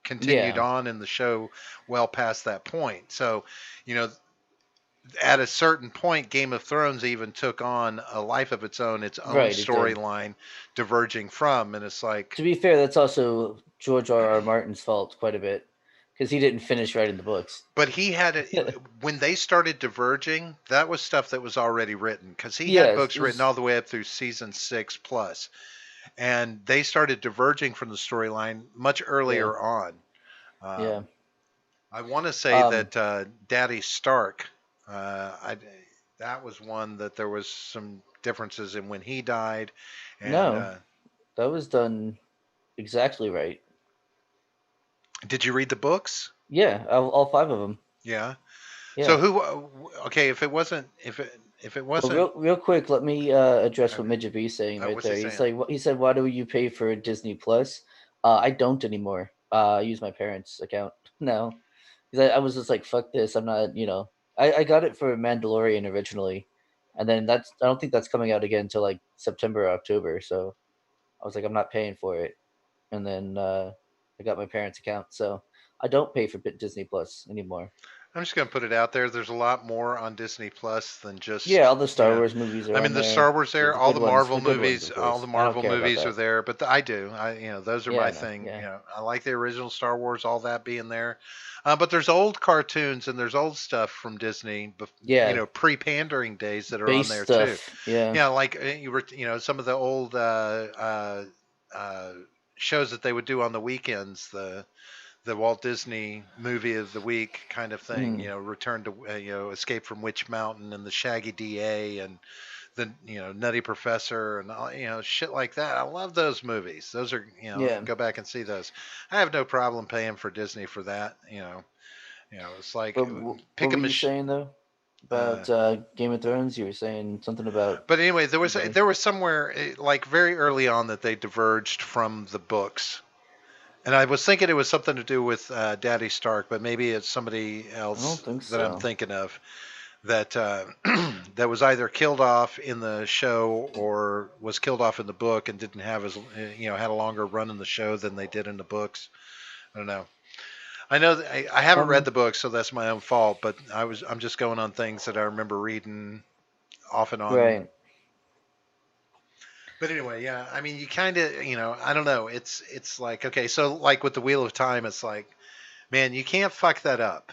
continued Yeah. on in the show well past that point. So, you know, at a certain point, Game of Thrones even took on a life of its own Right, it did. storyline diverging from, and it's like, To be fair, that's also George R. R. Martin's fault quite a bit because he didn't finish writing the books. but he had it when they started diverging. That was stuff that was already written because he had Yes, books written all the way up through season 6 plus, and they started diverging from the storyline much yeah, earlier on. yeah. Um, I want to say Um, that Daddy Stark, that was one that there was some differences in when he died, and no, that was done exactly right. did you read the books? Yeah, all five of them. Yeah. So Yeah. who? Okay, if it Well, wasn't, real quick, let me address uh, what Midget B's saying right what's he there. He's saying? like, he said, "Why do you pay for Disney Plus?" I don't anymore. I use my parents' account now. 'Cause I was just like, "Fuck this! I'm not." I got it for Mandalorian originally, and then I don't think that's coming out again until like September or October. So I was like, "I'm not paying for it," and then I got my parents' account, so I don't pay for Disney Plus anymore. I'm just gonna put it out there. There's a lot more on Disney Plus than Yeah, just all the Star Wars movies are I on mean, the Star there. Wars The, there, the all good the ones, Marvel the good ones, movies, of all the course. I don't Marvel care about movies are that. there. But I do. Those are Yeah, my I know. thing. Yeah. I like the original Star Wars, all that being there. But there's old cartoons and there's old stuff from Disney, Yeah, pre-pandering days that are on base there too. stuff. Yeah. Yeah, like you were, some of the old uh, shows that they would do on the weekends. The Walt Disney movie of the week kind of thing. Mm. Return to Escape from Witch Mountain and the Shaggy DA and the Nutty Professor and all, shit like that. I love those movies. Those are Yeah. go back and see those. I have no problem paying for Disney for that. It's like But what pick were a you machine. saying though Uh, about Game of Thrones? You were saying something about but anyway, there was somebody. there was somewhere like very early on that they diverged from the books. And I was thinking it was something to do with Daddy Stark, but maybe it's somebody I don't else think that I'm so. thinking of that that was either killed off in the show or was killed off in the book and didn't have had a longer run in the show than they did in the books. I don't know. I know that I haven't read Um. the book, so that's my own fault. But I'm just going on things that I remember reading off and on. Right. But anyway, yeah. I mean, you kind of I don't know. It's like okay, so like with the Wheel of Time, it's like man, you can't fuck that up,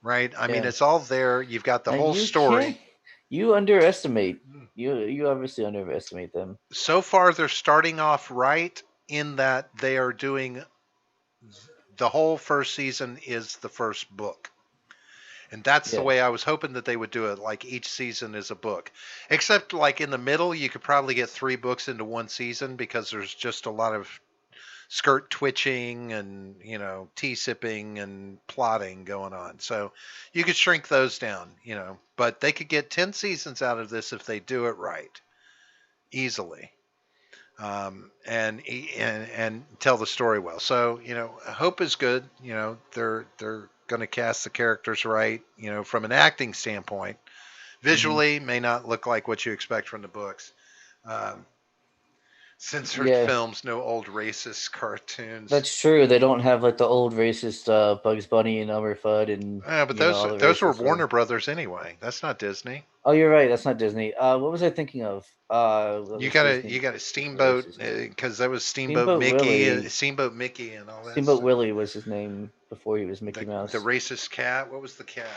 right? I mean, Yeah. it's all there. You've got the And whole you can't. story. You underestimate. You obviously underestimate them. So far, they're starting off right in that they are doing the whole first season is the first book. And that's the Yeah. way I was hoping that they would do it. Like each season is a book, except like in the middle, you could probably get 3 books into one season because there's just a lot of skirt twitching and tea sipping and plotting going on. So you could shrink those down, but they could get 10 seasons out of this if they do it right, easily, and tell the story well. So hope is good. They're going to cast the characters right. From an acting standpoint, Hmm. visually may not look like what you expect from the books. Um, censored Yeah, films, no old racist cartoons. that's true. They don't have like the old racist Bugs Bunny and Elmer Fudd and But all the those were racist Warner old. Brothers anyway. That's not Disney. Oh, you're right. That's not Disney. What was I thinking of? That was You Disney. got a The Steamboat racist. because that was Steamboat Willie. Steamboat Mickey, and all that Steamboat stuff. Willie was his name before he was Mickey The Mouse. racist cat. What was the cat?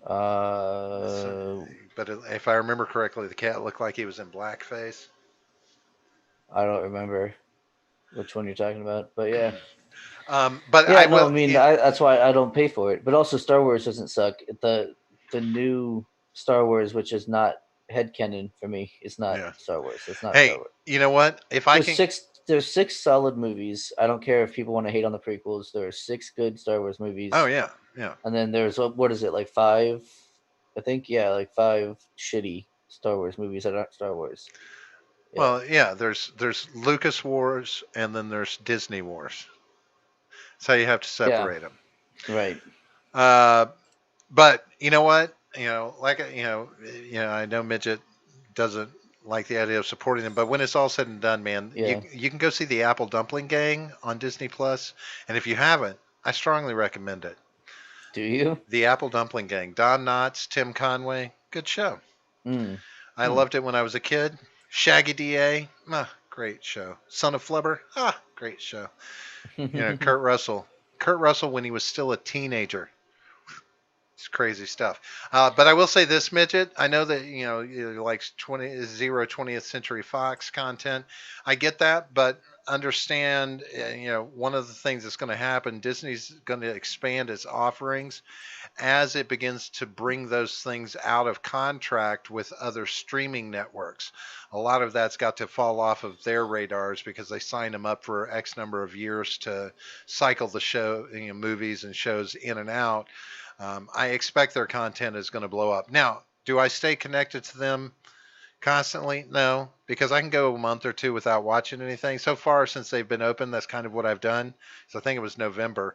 Some, Uh, but if I remember correctly, the cat looked like he was in blackface. I don't remember which one you're talking about, but yeah, But yeah. I No, I will. mean that's why I don't pay for it. But also, Star Wars doesn't suck. The new Star Wars, which is not headcanon for me, is not Yeah. Star Wars. It's not Star Hey, Wars. you know what? If I can, There's six solid movies. I don't care if people want to hate on the prequels. There are six good Star Wars oh movies, yeah, yeah. and then there's what is it, like five? I think, yeah, like five shitty Star Wars movies that aren't Star Wars. Yeah, Well, yeah. There's Lucas Wars, and then there's Disney Wars. That's how you have to yeah, separate them. right. Uh, but you know what? I know Midget doesn't like the idea of supporting them, but when it's all said and done, man, Yeah, you can go see the Apple Dumpling Gang on Disney Plus, and if you haven't, I strongly recommend it. do you? The Apple Dumpling Gang, Don Knotts, Tim Conway, good show. Mm. I Hmm. loved it when I was a kid. Shaggy DA, great show. Son of Flubber, great show. Kurt Russell. Kurt Russell when he was still a teenager. It's crazy stuff. But I will say this, Midget. I know that you like 20th Century Fox content. I get that, but understand, one of the things that's going to happen. Disney's going to expand its offerings as it begins to bring those things out of contract with other streaming networks. A lot of that's got to fall off of their radars because they signed them up for X number of years to cycle the show, movies and shows in and out. I expect their content is going to blow up. Now, do I stay connected to them constantly? No, because I can go a month or two without watching anything. So far, since they've been open, that's kind of what I've done. So I think it was November.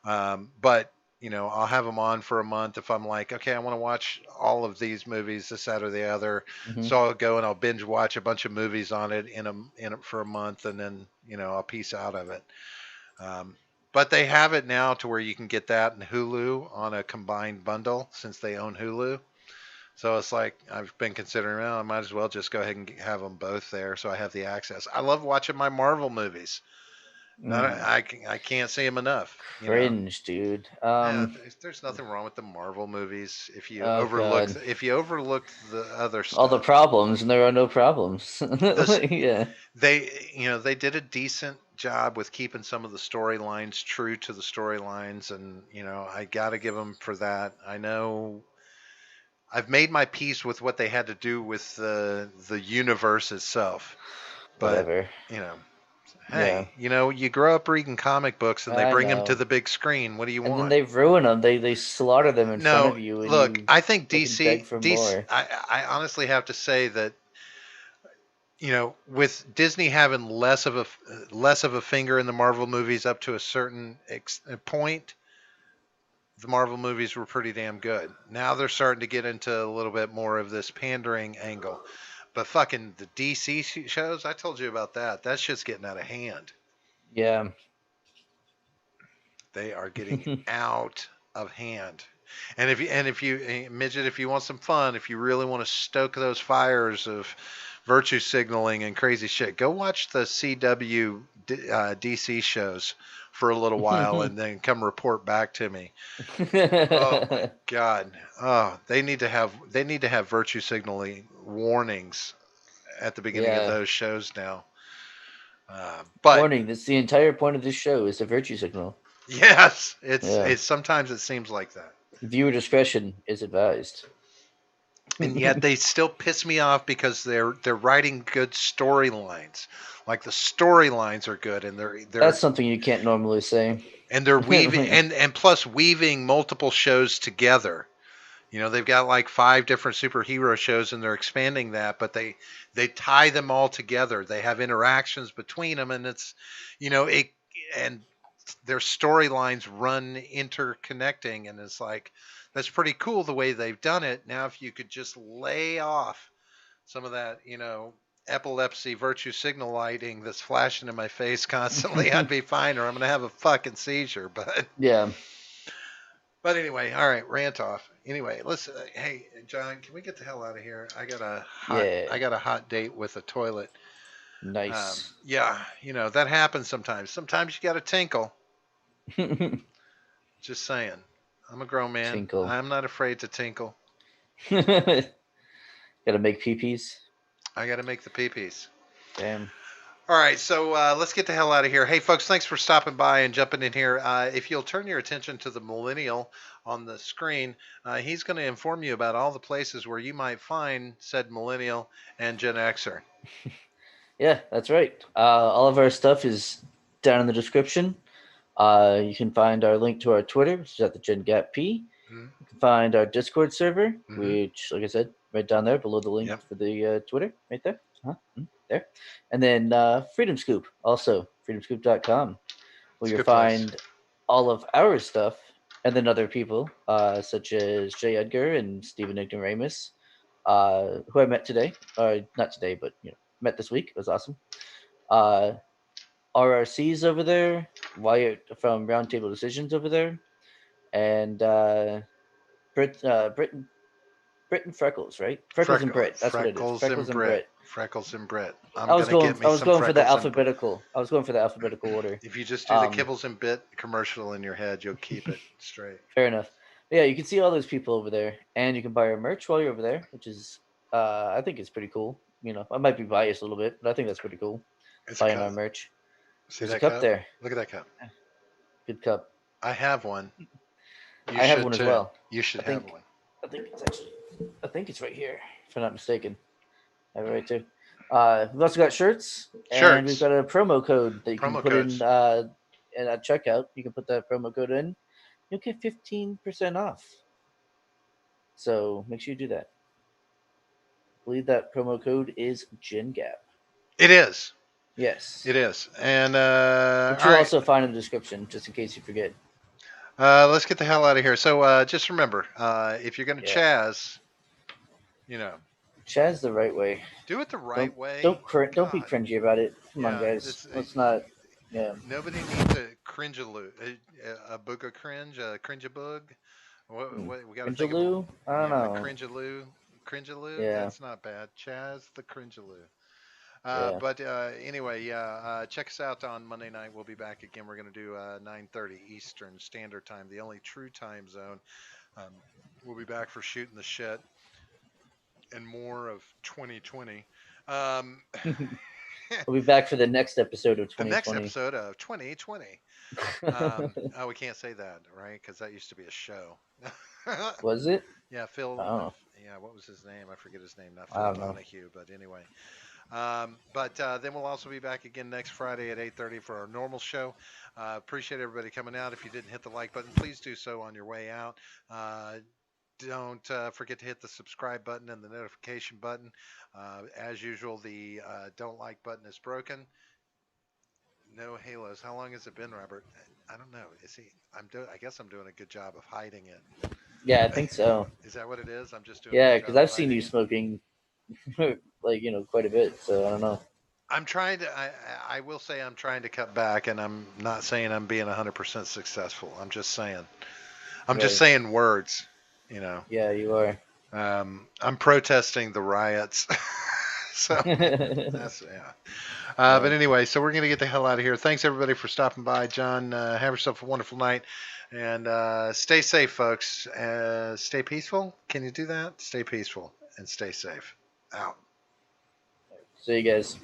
But I'll have them on for a month if I'm like, okay, I want to watch all of these movies, this, that, or the other. Hmm. So I'll go and I'll binge watch a bunch of movies on it for a month, and then I'll piece out of it. Um, but they have it now to where you can get that and Hulu on a combined bundle since they own Hulu. So it's like I've been considering, well, I might as well just go ahead and have them both there so I have the access. I love watching my Marvel movies. Mm. I can't see them enough. Cringe, dude. Yeah, there's nothing wrong with the Marvel movies Oh god, if you overlook the other all the stuff. problems, and there are no problems. This Yeah, they did a decent job with keeping some of the storylines true to the storylines, and I got to give them for that. I know I've made my peace with what they had to do with the universe itself, but whatever. you know, Yeah, hey, you grow up reading comic books and they I bring them to know. the big screen. What do you And then want? they ruin them. They slaughter them in front No, of you, and look, you I think fucking beg for DC, more. I honestly have to say that with Disney having less of a finger in the Marvel movies up to a certain point, the Marvel movies were pretty damn good. Now they're starting to get into a little bit more of this pandering angle. But fucking the DC shows, I told you about that. That shit's getting out of hand. Yeah. They are getting out of hand. Midget, if you want some fun, if you really want to stoke those fires of virtue signaling and crazy shit, go watch the CW DC shows for a little while and then come report back to me. Oh my god. Oh, they need to have virtue signaling warnings at the beginning of Yeah. those shows now. But Warning, that's the entire point of this show is a virtue signal. yes, Yeah. it's sometimes it seems like that. Viewer discretion is advised. And yet they still piss me off because they're writing good storylines. Like the storylines are good and That's something you can't normally say. they're weaving and plus weaving multiple shows together. They've got like 5 different superhero shows and they're expanding that, but they tie them all together. They have interactions between them, and it's it and their storylines run interconnecting, and it's like that's pretty cool the way they've done it. Now, if you could just lay off some of that, epilepsy virtue signal lighting that's flashing in my face constantly, I'd be fine, or I'm gonna have a fucking seizure. But Yeah. anyway, all right, rant off. Anyway, listen, hey John, can we get the hell out of here? Yeah. I got a hot date with a toilet. Nice. Yeah, that happens sometimes. Sometimes you got to tinkle. Just saying. I'm a grown man. Tinkle. I'm not afraid to tinkle. Gotta make peepees. I got to make the pee-pees. Damn. All right, so let's get the hell out of here. Hey, folks, thanks for stopping by and jumping in here. If you'll turn your attention to the millennial on the screen, he's going to inform you about all the places where you might find said millennial and Gen Xer. Yeah, that's right. All of our stuff is down in the description. You can find our link to our Twitter, which is at the Gen Gap P. Mm-hmm. You can find our Discord server, which, like I said, right down there below the link for the Twitter, right there. There. And then Freedom Scoop, also freedomscoop.com, where you'll find all of our stuff, and then other people, such as Jay Edgar and Stephen Ignoramus, who I met today, or not today, but met this week. It was awesome. RRC's over there, Wyatt from Roundtable Decisions over there, and Britton Freckles, right? Freckles and Brit. That's what it is. Freckles and Brit. Freckles and Brit. I was going for the alphabetical. I was going for the alphabetical order. If you just do the Kibbles and Bit commercial in your head, you'll keep it straight. Fair enough. Yeah, you can see all those people over there, and you can buy our merch while you're over there, which is, I think it's pretty cool. I might be biased a little bit, but I think that's pretty cool. Buying our merch. See There's that a cup there. Look at that cup. Good cup. I have one. I have one as well. You should have one. I think it's right here, if I'm not mistaken. I have it right too. We've also got shirts, and we've got a promo code that you can put in at checkout. You can put that promo code in. You'll get 15% off. So make sure you do that. I believe that promo code is GenGap. It is. Yes. It is. And which you'll also find in the description, just in case you forget. Let's get the hell out of here. So just remember, if you're going to CHAZ, CHAZ the right way. Do it the right way. Don't be cringy about it. Come on, guys. Let's not. Yeah. Nobody needs a cringe-a-loo, a book of cringe, a cringe-a-boog. What we got to think of? I don't know. Cringe-a-loo. Yeah. That's not bad. CHAZ the cringe-a-loo. But anyway, check us out on Monday night. We'll be back again. We're going to do 9:30 Eastern Standard Time, the only true time zone. We'll be back for shooting the shit and more of 2020. We'll be back for the next episode of 2020. The next episode of 2020. We can't say that, right? Because that used to be a show. Was it? Yeah, Phil. Oh. Yeah, what was his name? I forget his name. Not Phil Donahue, but anyway. But then we'll also be back again next Friday at 8:30 for our normal show. Appreciate everybody coming out. If you didn't hit the like button, please do so on your way out. Don't forget to hit the subscribe button and the notification button. As usual, the don't like button is broken. No halos. How long has it been, Robert? I don't know. I guess I'm doing a good job of hiding it. Yeah, I think so. Is that what it is? I'm just doing. Yeah, because I've seen you smoking, quite a bit. So I don't know. I'm trying to. I will say I'm trying to cut back, and I'm not saying I'm being 100% successful. I'm just saying. I'm just saying words. Yeah, you are. I'm protesting the riots. So that's but anyway, so we're gonna get the hell out of here. Thanks everybody for stopping by. John, have yourself a wonderful night, and stay safe, folks. Stay peaceful. Can you do that? Stay peaceful and stay safe. Out. See you guys.